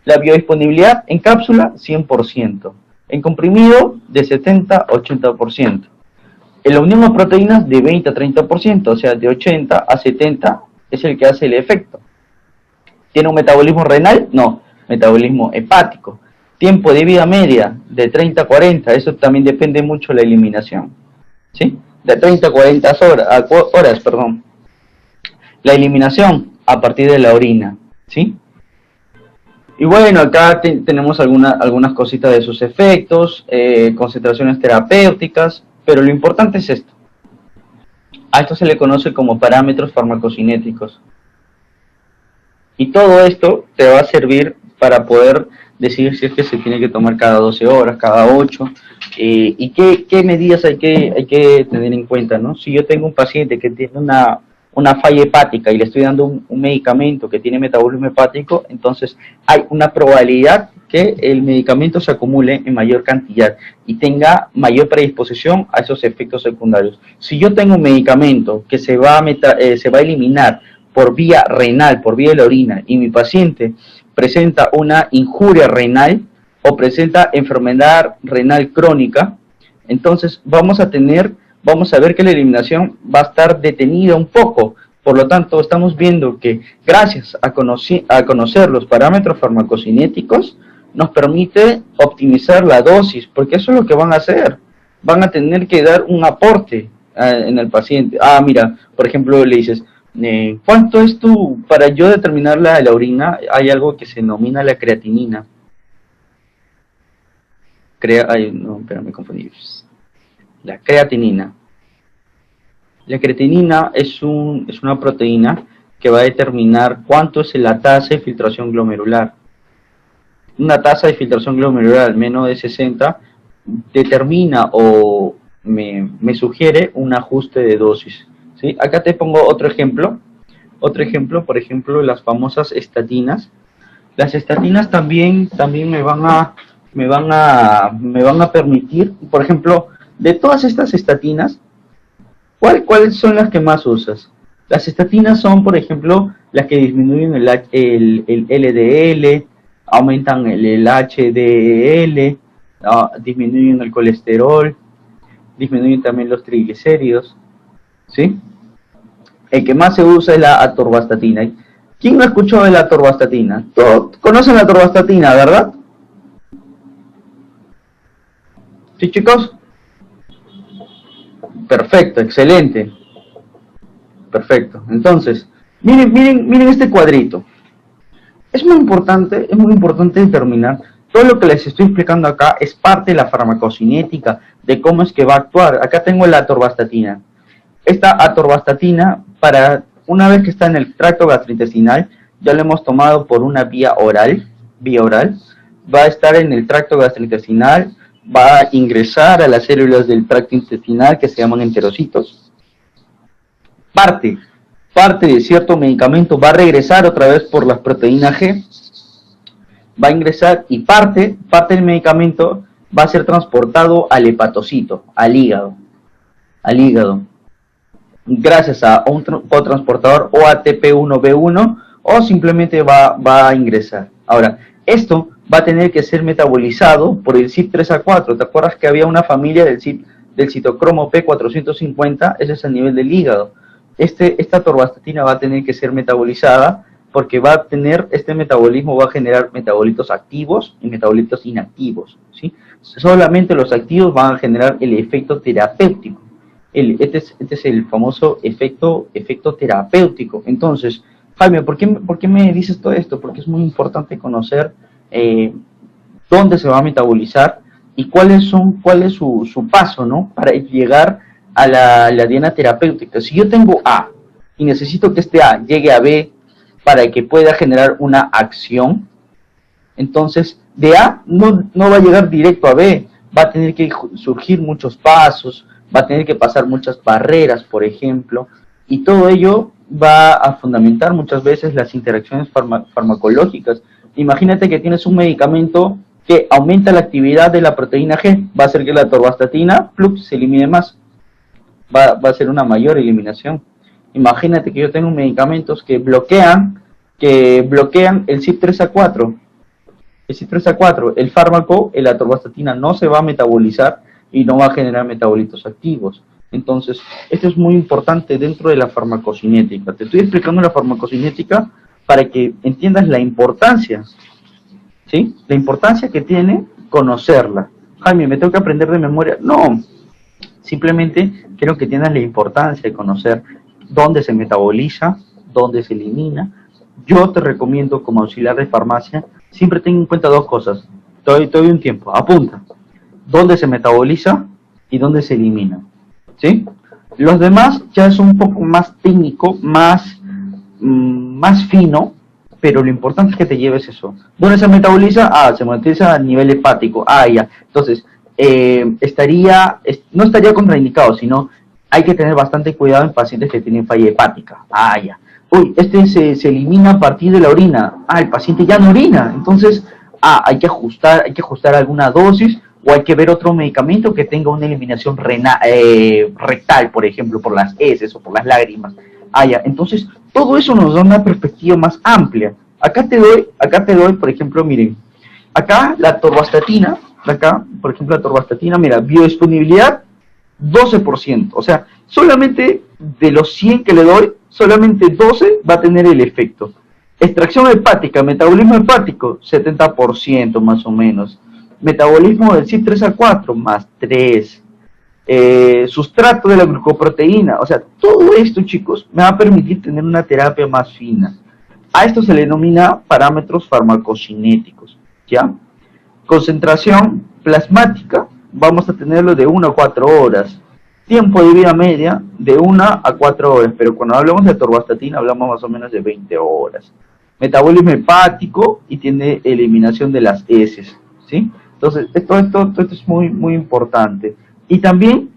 La biodisponibilidad en cápsula, 100%. En comprimido, de 70 a 80%. En la unión de proteínas, de 20 a 30%, o sea, de 80 a 70 es el que hace el efecto. ¿Tiene un metabolismo renal? No, metabolismo hepático. Tiempo de vida media de 30 a 40, eso también depende mucho de la eliminación, ¿sí? De 30 a 40 horas. La eliminación a partir de la orina, ¿sí? Y bueno, acá tenemos algunas cositas de sus efectos, concentraciones terapéuticas, pero lo importante es esto. A esto se le conoce como parámetros farmacocinéticos. Y todo esto te va a servir para poder decidir si es que se tiene que tomar cada 12 horas, cada 8, y qué medidas hay que tener en cuenta, ¿no? Si yo tengo un paciente que tiene una falla hepática y le estoy dando un medicamento que tiene metabolismo hepático, entonces hay una probabilidad que el medicamento se acumule en mayor cantidad y tenga mayor predisposición a esos efectos secundarios. Si yo tengo un medicamento que se va a eliminar por vía renal, por vía de la orina, y mi paciente presenta una injuria renal o presenta enfermedad renal crónica, Entonces vamos a ver que la eliminación va a estar detenida un poco. Por lo tanto, estamos viendo que gracias a conocer los parámetros farmacocinéticos, nos permite optimizar la dosis, porque eso es lo que van a hacer. Van a tener que dar un aporte en el paciente. Mira, por ejemplo, le dices, ¿cuánto es para yo determinar la orina? Hay algo que se denomina la creatinina. Me confundí. La creatinina. La creatinina es una proteína que va a determinar cuánto es la tasa de filtración glomerular. Una tasa de filtración glomerular menos de 60 determina o me sugiere un ajuste de dosis, ¿sí? Acá te pongo otro ejemplo. Por ejemplo, las famosas estatinas. Las estatinas también me van a permitir, por ejemplo, de todas estas estatinas, ¿cuáles son las que más usas? Las estatinas son, por ejemplo, las que disminuyen el LDL, aumentan el HDL, disminuyen el colesterol, disminuyen también los triglicéridos, ¿sí? El que más se usa es la atorvastatina. ¿Quién no escuchó de la atorvastatina? Todos conocen la atorvastatina, ¿verdad? ¿Sí, chicos? Perfecto, excelente. Perfecto. Entonces, miren este cuadrito. Es muy importante determinar, todo lo que les estoy explicando acá es parte de la farmacocinética, de cómo es que va a actuar. Acá tengo la atorvastatina. Esta atorvastatina, una vez que está en el tracto gastrointestinal, ya lo hemos tomado por una vía oral, va a estar en el tracto gastrointestinal, va a ingresar a las células del tracto intestinal que se llaman enterocitos. Parte de cierto medicamento va a regresar otra vez por las proteínas G, va a ingresar y parte del medicamento va a ser transportado al hepatocito, al hígado, gracias a un cotransportador o ATP1B1 o simplemente va a ingresar. Ahora, esto va a tener que ser metabolizado por el CYP3A4. ¿Te acuerdas que había una familia del citocromo P450? Ese es a nivel del hígado. Esta atorvastatina va a tener que ser metabolizada porque este metabolismo va a generar metabolitos activos y metabolitos inactivos, ¿sí? Solamente los activos van a generar el efecto terapéutico. Este es el famoso efecto terapéutico. Entonces, Jaime, ¿por qué me dices todo esto? Porque es muy importante conocer dónde se va a metabolizar y cuál es su paso, ¿no? Para llegar a la diana terapéutica. Si yo tengo A y necesito que este A llegue a B para que pueda generar una acción, entonces de A no va a llegar directo a B, va a tener que surgir muchos pasos, va a tener que pasar muchas barreras, por ejemplo, y todo ello va a fundamentar muchas veces las interacciones farmacológicas. Imagínate que tienes un medicamento que aumenta la actividad de la proteína G, va a hacer que la atorvastatina se elimine más, va a ser una mayor eliminación. Imagínate que yo tengo medicamentos que bloquean el CYP3A4. El CYP3A4, el fármaco, la atorvastatina no se va a metabolizar y no va a generar metabolitos activos. Entonces, esto es muy importante dentro de la farmacocinética. Te estoy explicando la farmacocinética para que entiendas la importancia, ¿sí? La importancia que tiene conocerla. Jaime, ¿me tengo que aprender de memoria? No, simplemente quiero que entiendas la importancia de conocer dónde se metaboliza, dónde se elimina. Yo te recomiendo como auxiliar de farmacia, siempre ten en cuenta dos cosas. Te doy un tiempo, apunta. Dónde se metaboliza y dónde se elimina, ¿sí? Los demás ya es un poco más técnico, más fino, pero lo importante es que te lleves eso. ¿Dónde se metaboliza? Se metaboliza a nivel hepático. Ya. Entonces, no estaría contraindicado, sino hay que tener bastante cuidado en pacientes que tienen falla hepática. Ya. Uy, se elimina a partir de la orina. El paciente ya no orina. Entonces, hay que ajustar alguna dosis, o hay que ver otro medicamento que tenga una eliminación rectal, por ejemplo, por las heces o por las lágrimas. Ya. Entonces, todo eso nos da una perspectiva más amplia. Acá te doy, por ejemplo, miren, acá la atorvastatina acá, por ejemplo, la atorvastatina, mira, biodisponibilidad 12%, o sea, solamente de los 100 que le doy, solamente 12 va a tener el efecto. Extracción hepática, metabolismo hepático, 70% más o menos. Metabolismo del CYP3A4, más 3. Sustrato de la glucoproteína, o sea, todo esto, chicos, me va a permitir tener una terapia más fina. A esto se le denomina parámetros farmacocinéticos, ¿ya? Concentración plasmática, vamos a tenerlo de 1 a 4 horas. Tiempo de vida media, de 1 a 4 horas, pero cuando hablamos de atorvastatina hablamos más o menos de 20 horas. Metabolismo hepático y tiene eliminación de las heces, ¿sí? Entonces, esto es muy importante. Y también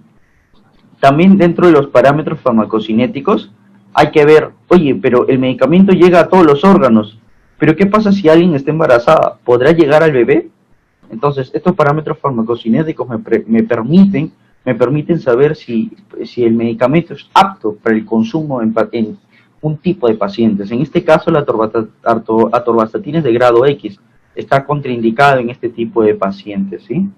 dentro de los parámetros farmacocinéticos hay que ver, oye, pero el medicamento llega a todos los órganos, pero ¿qué pasa si alguien está embarazada? ¿Podrá llegar al bebé? Entonces, estos parámetros farmacocinéticos me permiten saber si el medicamento es apto para el consumo en un tipo de pacientes. En este caso, la atorvastatina es de grado X, está contraindicado en este tipo de pacientes, ¿sí?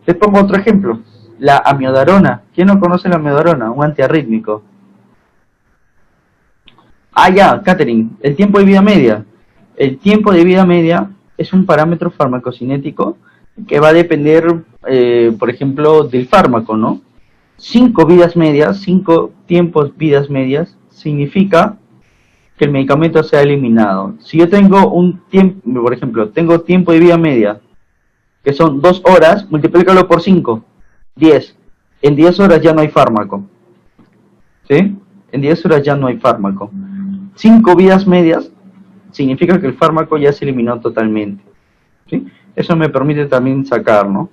Les pongo otro ejemplo, la amiodarona. ¿Quién no conoce la amiodarona? Un antiarrítmico. Ah, ya, Catherine, el tiempo de vida media. El tiempo de vida media es un parámetro farmacocinético que va a depender, por ejemplo, del fármaco, ¿no? 5 vidas medias, 5 tiempos vidas medias, significa que el medicamento sea eliminado. Si yo tengo un tiempo, por ejemplo, tengo tiempo de vida media, que son 2 horas, multiplícalo por 5, 10. En 10 horas ya no hay fármaco. ¿Sí? En 10 horas ya no hay fármaco. 5 vidas medias significa que el fármaco ya se eliminó totalmente. ¿Sí? Eso me permite también sacar, ¿no?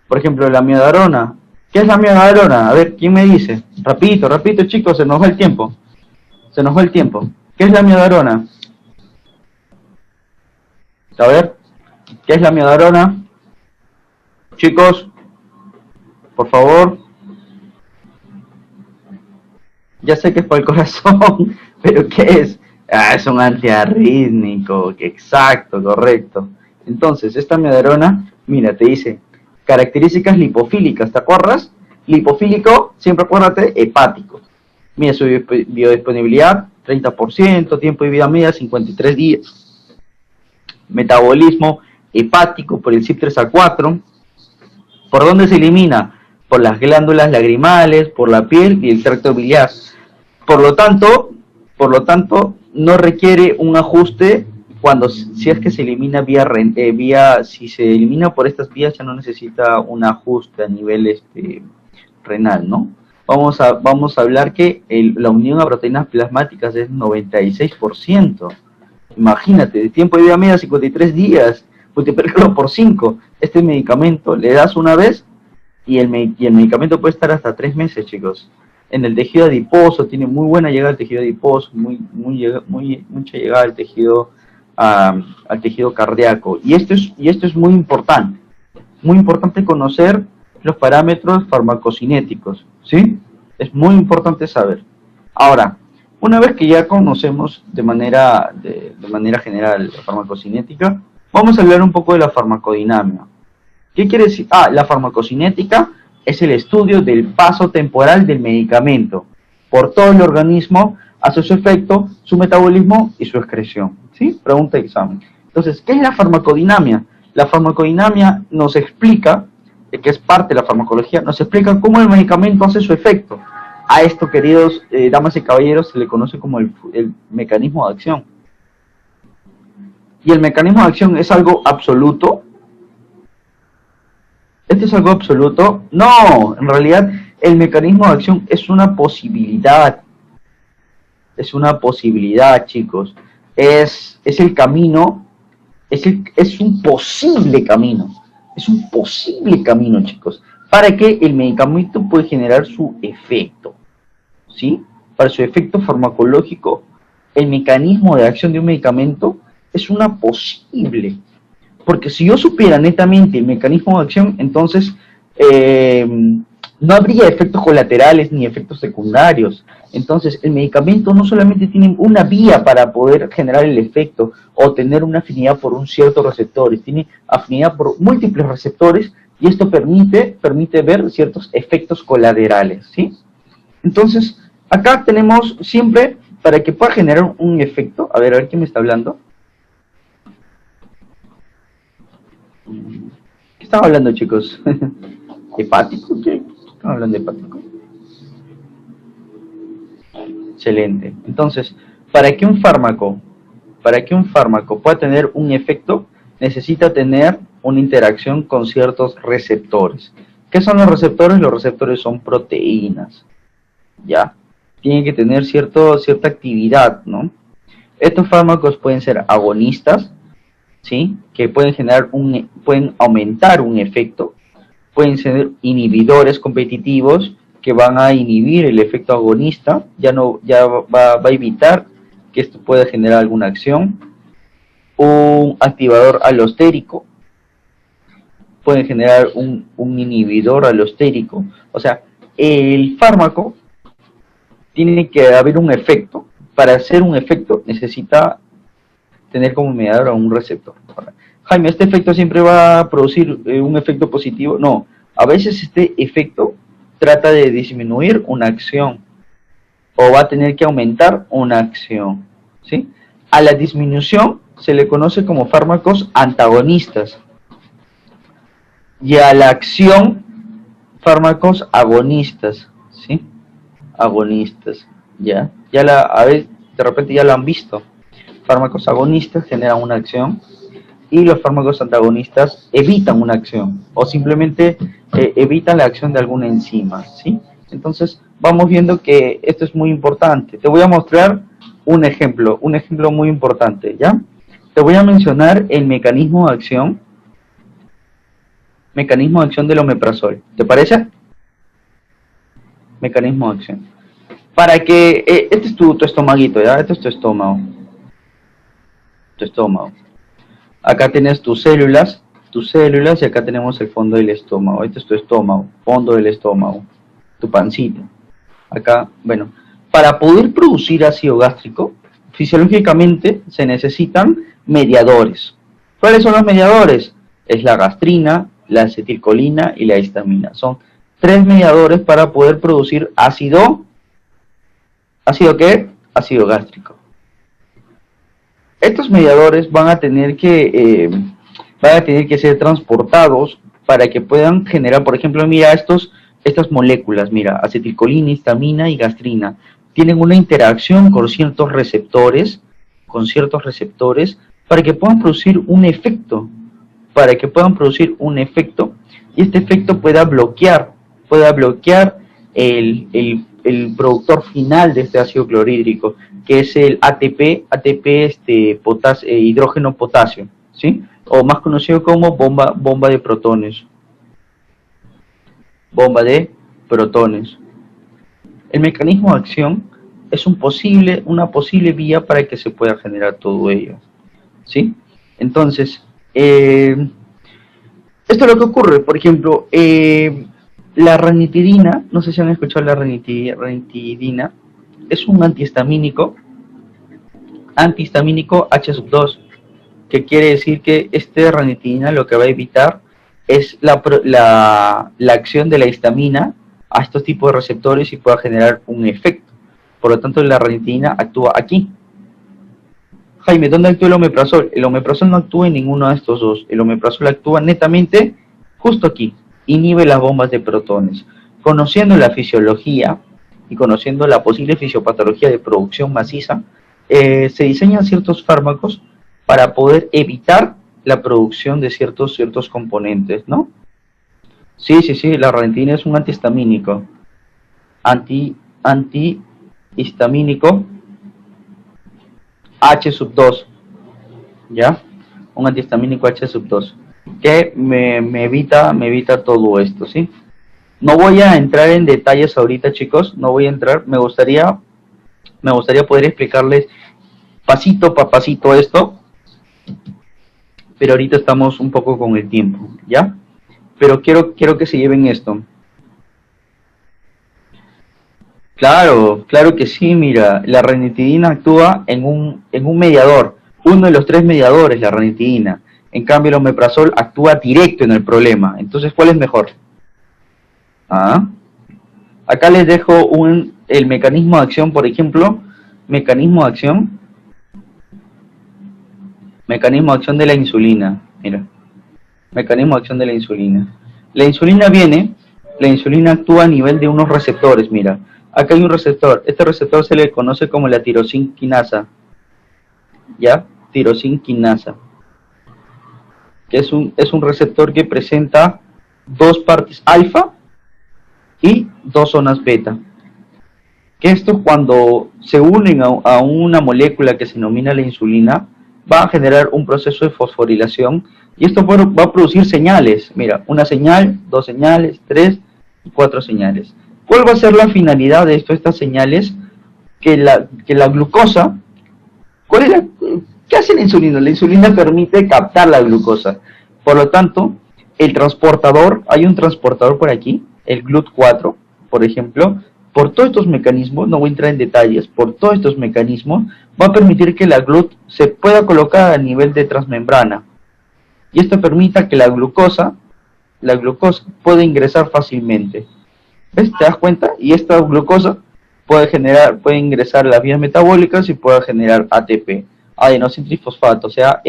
Por ejemplo, la amiodarona. ¿Qué es la amiodarona? A ver, ¿quién me dice? Rapidito, chicos, se nos va el tiempo. ¿Qué es la amiodarona? A ver, ¿qué es la amiodarona? Chicos, por favor. Ya sé que es para el corazón, pero ¿qué es? Ah, es un antiarrítmico, exacto, correcto. Entonces, esta amiodarona, mira, te dice características lipofílicas, ¿te acuerdas? Lipofílico, siempre acuérdate, hepático. Mira, su biodisponibilidad, 30%, tiempo de vida media, 53 días. Metabolismo hepático por el CYP3A4. ¿Por dónde se elimina? Por las glándulas lagrimales, por la piel y el tracto biliar. Por lo tanto, no requiere un ajuste si es que se elimina si se elimina por estas vías ya no necesita un ajuste a nivel renal, ¿no? Vamos a hablar que la unión a proteínas plasmáticas es 96%. Imagínate, de tiempo de vida media 53 días, multiplícalo por 5. Este medicamento le das una vez y el medicamento puede estar hasta 3 meses, chicos. En el tejido adiposo, tiene muy buena llegada al tejido adiposo, mucha llegada al tejido cardíaco. Y esto es muy importante conocer los parámetros farmacocinéticos, ¿sí? Es muy importante saber. Ahora, una vez que ya conocemos de manera general la farmacocinética, vamos a hablar un poco de la farmacodinamia. ¿Qué quiere decir? La farmacocinética es el estudio del paso temporal del medicamento por todo el organismo hacia su efecto, su metabolismo y su excreción. ¿Sí? Pregunta de examen. Entonces, ¿qué es la farmacodinamia? La farmacodinamia nos explica, que es parte de la farmacología, nos explica cómo el medicamento hace su efecto. A esto, queridos damas y caballeros, se le conoce como el mecanismo de acción. ¿Y el mecanismo de acción es algo absoluto? ¿Esto es algo absoluto? No, en realidad el mecanismo de acción es una posibilidad. Es una posibilidad, chicos. Es el camino, es un posible camino. Es un posible camino, chicos, para que el medicamento pueda generar su efecto. ¿Sí? Para su efecto farmacológico, el mecanismo de acción de un medicamento es una posible. Porque si yo supiera netamente el mecanismo de acción, entonces no habría efectos colaterales ni efectos secundarios. Entonces el medicamento no solamente tiene una vía para poder generar el efecto o tener una afinidad por un cierto receptor, tiene afinidad por múltiples receptores y esto permite ver ciertos efectos colaterales, ¿sí? Entonces, acá tenemos siempre, para que pueda generar un efecto, a ver quién me está hablando. ¿Qué estaba hablando, chicos? ¿Hepático? ¿Qué? ¿Estaba hablando de hepático? Excelente. Entonces, para que un fármaco pueda tener un efecto, necesita tener una interacción con ciertos receptores. ¿Qué son los receptores? Los receptores son proteínas, ¿ya? Tienen que tener cierta actividad, ¿no? Estos fármacos pueden ser agonistas, ¿sí? Que pueden aumentar un efecto, pueden ser inhibidores competitivos que van a inhibir el efecto agonista, ya va a evitar que esto pueda generar alguna acción. Un activador alostérico, puede generar un inhibidor alostérico. O sea, el fármaco tiene que haber un efecto. Para hacer un efecto necesita tener como mediador a un receptor. Jaime, ¿este efecto siempre va a producir un efecto positivo? No, a veces este efecto trata de disminuir una acción o va a tener que aumentar una acción, ¿sí? A la disminución se le conoce como fármacos antagonistas y a la acción fármacos agonistas, ¿sí? Agonistas, ya a ver, de repente ya lo han visto. Fármacos agonistas generan una acción y los fármacos antagonistas evitan una acción o simplemente evitan la acción de alguna enzima, ¿sí? Entonces vamos viendo que esto es muy importante. Te voy a mostrar un ejemplo muy importante, ¿ya? Te voy a mencionar el mecanismo de acción del omeprazol. ¿Te parece? Mecanismo de acción. Para que, este es tu estomaguito, ¿ya? Este es tu estómago. Acá tienes tus células y acá tenemos el fondo del estómago. Este es tu estómago, fondo del estómago, tu pancita. Acá, bueno, para poder producir ácido gástrico, fisiológicamente se necesitan mediadores. ¿Cuáles son los mediadores? Es la gastrina, la acetilcolina y la histamina. Son 3 mediadores para poder producir ácido. ¿Ácido qué? Ácido gástrico. Estos mediadores van a tener que ser transportados para que puedan generar, por ejemplo, mira estas moléculas, mira, acetilcolina, histamina y gastrina, tienen una interacción con ciertos receptores, para que puedan producir un efecto, y este efecto pueda bloquear el productor final de este ácido clorhídrico, que es el ATP, hidrógeno potasio, ¿sí? O más conocido como bomba de protones. El mecanismo de acción es una posible vía para que se pueda generar todo ello, ¿sí? Entonces, esto es lo que ocurre. Por ejemplo, la ranitidina, no sé si han escuchado la ranitidina, es un antihistamínico H2, que quiere decir que este ranitidina lo que va a evitar es la acción de la histamina a estos tipos de receptores y pueda generar un efecto. Por lo tanto, la ranitidina actúa aquí. Jaime, ¿dónde actúa el omeprazol? El omeprazol no actúa en ninguno de estos dos. El omeprazol actúa netamente justo aquí. Inhibe las bombas de protones. Conociendo la fisiología y conociendo la posible fisiopatología de producción maciza, se diseñan ciertos fármacos para poder evitar la producción de ciertos componentes, ¿no? Sí, la ranitidina es un antihistamínico. Antihistamínico H2, ¿ya? Un antihistamínico H2 que me evita todo esto, ¿sí? No voy a entrar en detalles ahorita, chicos, me gustaría poder explicarles pasito por pasito esto, pero ahorita estamos un poco con el tiempo, ¿ya? Pero quiero que se lleven esto. Claro que sí, mira, la ranitidina actúa en un mediador, uno de los 3 mediadores, la ranitidina, En cambio, el omeprazol actúa directo en el problema. Entonces, ¿cuál es mejor? ¿Ah? Acá les dejo el mecanismo de acción, por ejemplo, mecanismo de acción de la insulina. Mira, mecanismo de acción de la insulina. La insulina actúa a nivel de unos receptores, mira. Acá hay un receptor, este receptor se le conoce como la tirosin quinasa, ¿ya? Tirosin quinasa, que es un receptor que presenta dos partes alfa y dos zonas beta. Que esto, cuando se unen a una molécula que se denomina la insulina, va a generar un proceso de fosforilación, y esto va a producir señales. Mira, una señal, dos señales, tres y cuatro señales. ¿Cuál va a ser la finalidad de estas señales? Que la glucosa, ¿qué hace la insulina? La insulina permite captar la glucosa. Por lo tanto, el transportador, hay un transportador por aquí, el GLUT4, por ejemplo. Por todos estos mecanismos, no voy a entrar en detalles, por todos estos mecanismos, va a permitir que la GLUT se pueda colocar a nivel de transmembrana. Y esto permita que la glucosa pueda ingresar fácilmente. ¿Ves? ¿Te das cuenta? Y esta glucosa puede ingresar a las vías metabólicas y puede generar ATP, adenosíntrifosfato, o sea,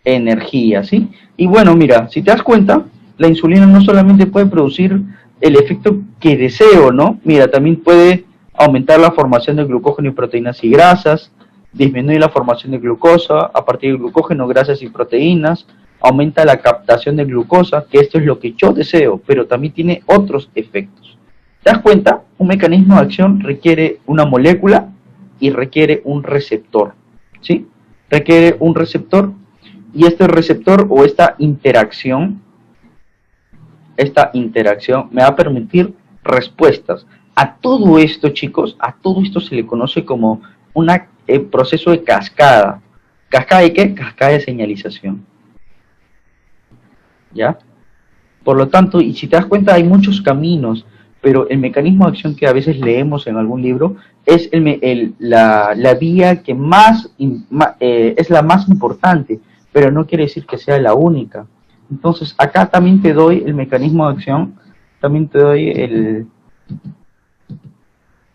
energía, ¿sí? Y bueno, mira, si te das cuenta, la insulina no solamente puede producir el efecto que deseo, ¿no? Mira, también puede aumentar la formación de glucógeno y proteínas y grasas, disminuir la formación de glucosa a partir del glucógeno, grasas y proteínas, aumenta la captación de glucosa, que esto es lo que yo deseo, pero también tiene otros efectos. ¿Te das cuenta? Un mecanismo de acción requiere una molécula y requiere un receptor, ¿sí? Requiere un receptor, y este receptor o esta interacción me va a permitir respuestas. A todo esto, chicos, a todo esto se le conoce como un proceso de cascada. ¿Cascada de qué? Cascada de señalización. ¿Ya? Por lo tanto, y si te das cuenta, hay muchos caminos, pero el mecanismo de acción que a veces leemos en algún libro es la vía que es la más importante, pero no quiere decir que sea la única. Entonces, acá también te doy el mecanismo de acción, también te doy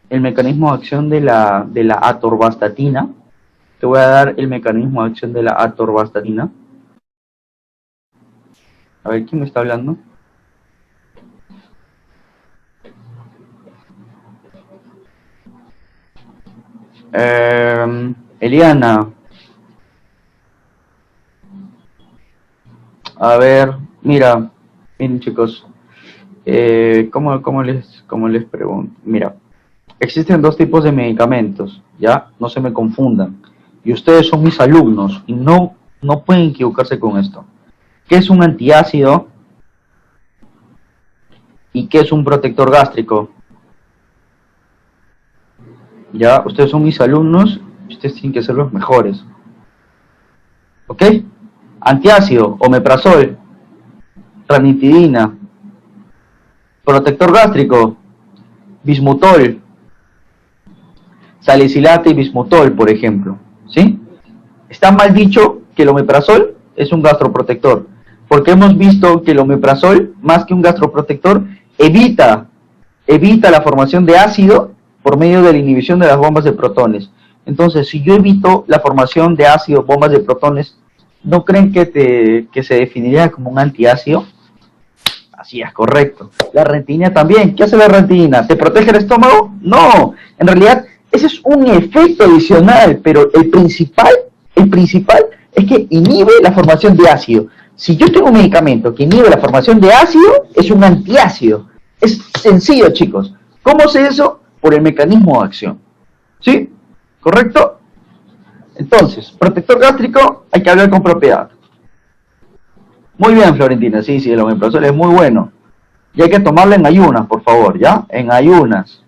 el mecanismo de acción de la atorvastatina. Te voy a dar el mecanismo de acción de la atorvastatina. A ver, ¿quién me está hablando? Eliana. A ver, miren chicos, ¿cómo les pregunto? Mira, existen dos tipos de medicamentos, ¿ya? No se me confundan. Y ustedes son mis alumnos y no pueden equivocarse con esto. ¿Qué es un antiácido? ¿Y qué es un protector gástrico? Ya, ustedes son mis alumnos y ustedes tienen que ser los mejores. ¿Ok? Antiácido, omeprazol, ranitidina. Protector gástrico, bismutol, salicilate y bismutol, por ejemplo, ¿sí? Está mal dicho que el omeprazol es un gastroprotector, porque hemos visto que el omeprazol, más que un gastroprotector, evita la formación de ácido por medio de la inhibición de las bombas de protones. Entonces, si yo evito la formación de ácido, bombas de protones, ¿no creen que se definiría como un antiácido? Así es, correcto. La ranitidina también. ¿Qué hace la ranitidina? ¿Te protege el estómago? No. En realidad, ese es un efecto adicional, pero el principal es que inhibe la formación de ácido. Si yo tengo un medicamento que inhibe la formación de ácido, es un antiácido. Es sencillo, chicos. ¿Cómo sé eso? Por el mecanismo de acción. ¿Sí? ¿Correcto? Entonces, protector gástrico, hay que hablar con propiedad. Muy bien, Florentina, sí, el omeprazol es muy bueno. Y hay que tomarlo en ayunas, por favor, ¿ya? En ayunas.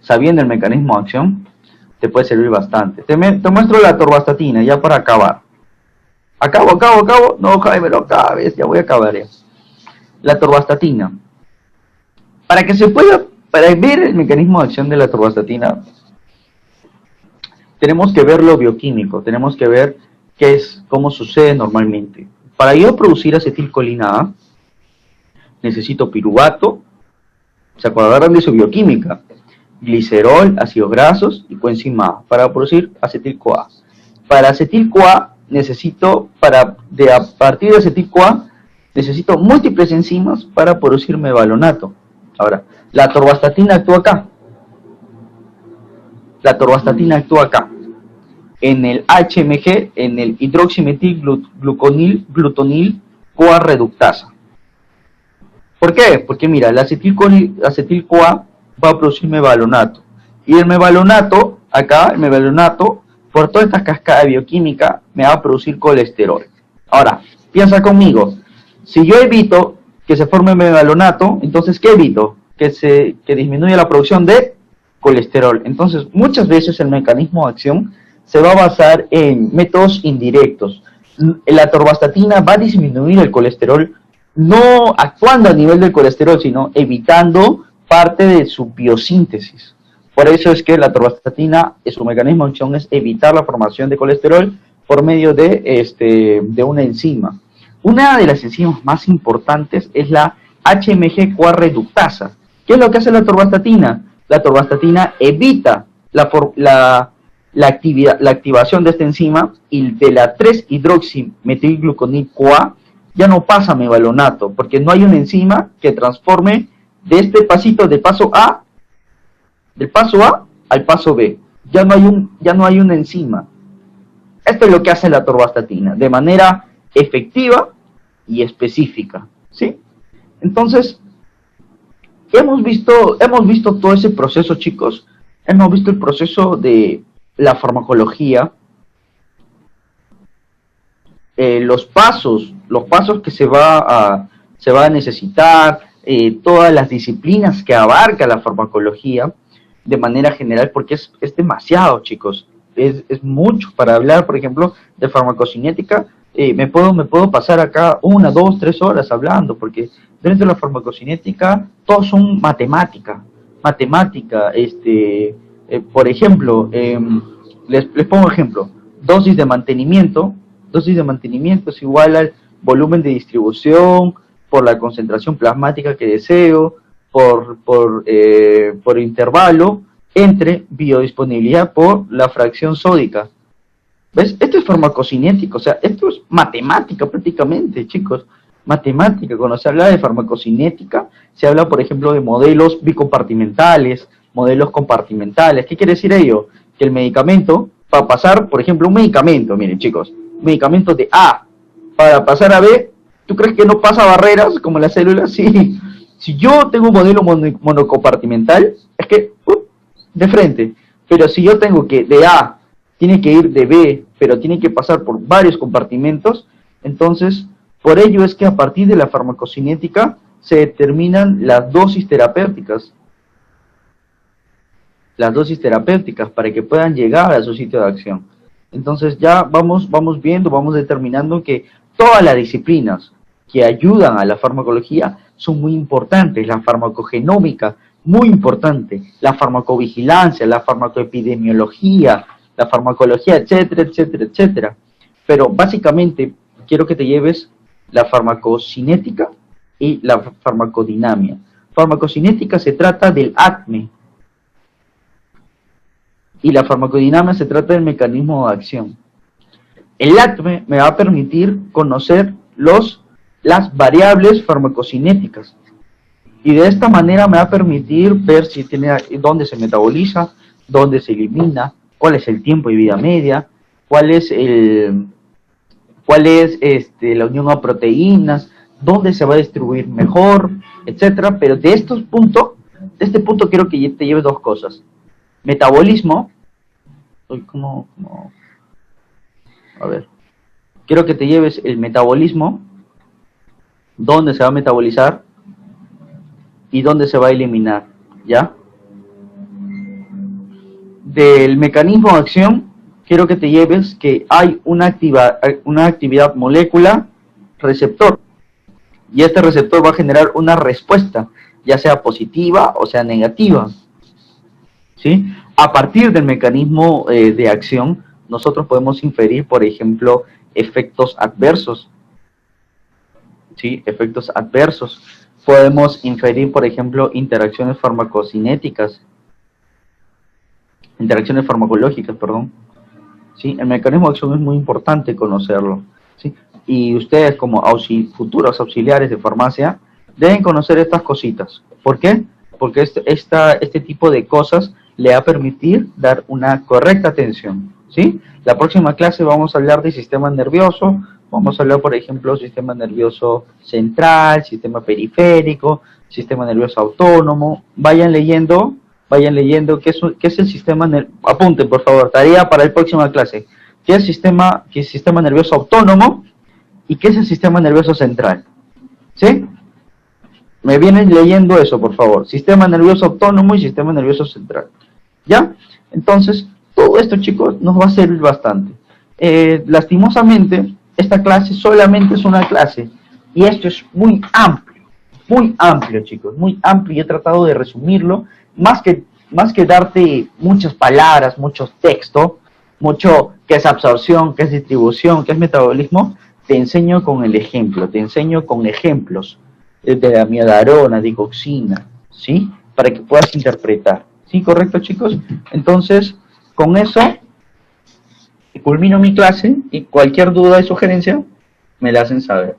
Sabiendo el mecanismo de acción, te puede servir bastante. Te muestro la atorvastatina, ya para acabar. ¿Acabo? No, Jaime, no acabes, ya voy a acabar ya. La atorvastatina. Para ver el mecanismo de acción de la atorvastatina, tenemos que ver lo bioquímico, tenemos que ver qué es, cómo sucede normalmente. Para yo producir acetilcolina A, necesito piruvato, ¿se acordarán de su bioquímica? Glicerol, ácidos grasos y coenzima A, para producir acetil-CoA. Para acetil-CoA necesito, a partir de acetil-CoA, necesito múltiples enzimas para producir mevalonato. Ahora, la atorvastatina actúa acá. La atorvastatina actúa acá. En el HMG, en el hidroximetilglutonil CoA reductasa. ¿Por qué? Porque mira, la acetil-CoA va a producir mevalonato. Y el mevalonato, acá, el mevalonato, por toda esta cascada bioquímica, me va a producir colesterol. Ahora, piensa conmigo, si yo evito que se forme mevalonato, entonces, ¿qué evito? Que disminuya la producción de colesterol. Entonces, muchas veces el mecanismo de acción se va a basar en métodos indirectos. La atorvastatina va a disminuir el colesterol, no actuando a nivel del colesterol, sino evitando parte de su biosíntesis. Por eso es que la atorvastatina, su mecanismo de acción es evitar la formación de colesterol por medio de una enzima. Una de las enzimas más importantes es la HMG-CoA reductasa. ¿Qué es lo que hace la atorvastatina? La atorvastatina evita la activación de esta enzima, y de la 3-hidroximetilgluconil-CoA ya no pasa mevalonato, porque no hay una enzima que transforme de este pasito del paso A al paso B. Ya no hay una enzima. Esto es lo que hace la atorvastatina, de manera efectiva y específica, ¿sí? Entonces, hemos visto todo ese proceso, chicos. Hemos visto el proceso de la farmacología, los pasos que se va a necesitar, todas las disciplinas que abarca la farmacología de manera general, porque es demasiado, chicos. Es mucho para hablar, por ejemplo, de farmacocinética. Me puedo pasar acá 1, 2, 3 horas hablando, porque dentro de la farmacocinética todos son matemática. Por ejemplo, les pongo ejemplo, dosis de mantenimiento es igual al volumen de distribución por la concentración plasmática que deseo, por intervalo, entre biodisponibilidad por la fracción sódica. ¿Ves? Esto es farmacocinético, o sea, esto es matemática prácticamente, chicos. Matemática. Cuando se habla de farmacocinética, se habla, por ejemplo, de modelos bicompartimentales, modelos compartimentales. ¿Qué quiere decir ello? Que el medicamento, para pasar, por ejemplo, un medicamento, miren, chicos, un medicamento de A para pasar a B, ¿tú crees que no pasa barreras como las células? Sí. Si yo tengo un modelo monocompartimental, es que, de frente. Pero si yo tengo que de A tiene que ir de B, pero tiene que pasar por varios compartimentos, entonces, por ello es que a partir de la farmacocinética se determinan las dosis terapéuticas. Las dosis terapéuticas para que puedan llegar a su sitio de acción. Entonces ya vamos viendo, vamos determinando que todas las disciplinas que ayudan a la farmacología son muy importantes. La farmacogenómica, muy importante. La farmacovigilancia, la farmacoepidemiología, la farmacología, etcétera, etcétera, etcétera. Pero básicamente quiero que te lleves la farmacocinética y la farmacodinamia. Farmacocinética se trata del ACME, y la farmacodinamia se trata del mecanismo de acción. El ACME me va a permitir conocer las variables farmacocinéticas, y de esta manera me va a permitir ver si dónde se metaboliza, dónde se elimina, cuál es el tiempo de vida media, cuál es la unión a proteínas, dónde se va a distribuir mejor, etcétera. Pero de este punto quiero que te lleves dos cosas: metabolismo. Quiero que te lleves el metabolismo, dónde se va a metabolizar y dónde se va a eliminar, ¿ya? Del mecanismo de acción, quiero que te lleves que hay una actividad molécula-receptor, y este receptor va a generar una respuesta, ya sea positiva o sea negativa, ¿sí? A partir del mecanismo de acción, nosotros podemos inferir, por ejemplo, efectos adversos. ¿Sí? Efectos adversos. Podemos inferir, por ejemplo, interacciones farmacocinéticas, interacciones farmacológicas, perdón. ¿Sí? El mecanismo de acción es muy importante conocerlo. ¿Sí? Y ustedes como futuros auxiliares de farmacia deben conocer estas cositas. ¿Por qué? Porque este tipo de cosas le va a permitir dar una correcta atención. ¿Sí? La próxima clase vamos a hablar de sistema nervioso, vamos a hablar, por ejemplo, sistema nervioso central, sistema periférico, sistema nervioso autónomo. Vayan leyendo qué es el sistema nervioso. Apunten, por favor, tarea para la próxima clase. ¿Qué es el sistema nervioso autónomo y qué es el sistema nervioso central? ¿Sí? Me vienen leyendo eso, por favor. Sistema nervioso autónomo y sistema nervioso central. ¿Ya? Entonces, todo esto, chicos, nos va a servir bastante. Lastimosamente, esta clase solamente es una clase. Y esto es muy amplio, chicos, muy amplio. Y he tratado de resumirlo. Más que darte muchas palabras, mucho texto, mucho qué es absorción, qué es distribución, qué es metabolismo, te enseño con el ejemplo, te enseño con ejemplos de la amiodarona, digoxina, ¿sí? Para que puedas interpretar. ¿Sí? ¿Correcto, chicos? Entonces, con eso, culmino mi clase y cualquier duda y sugerencia me la hacen saber.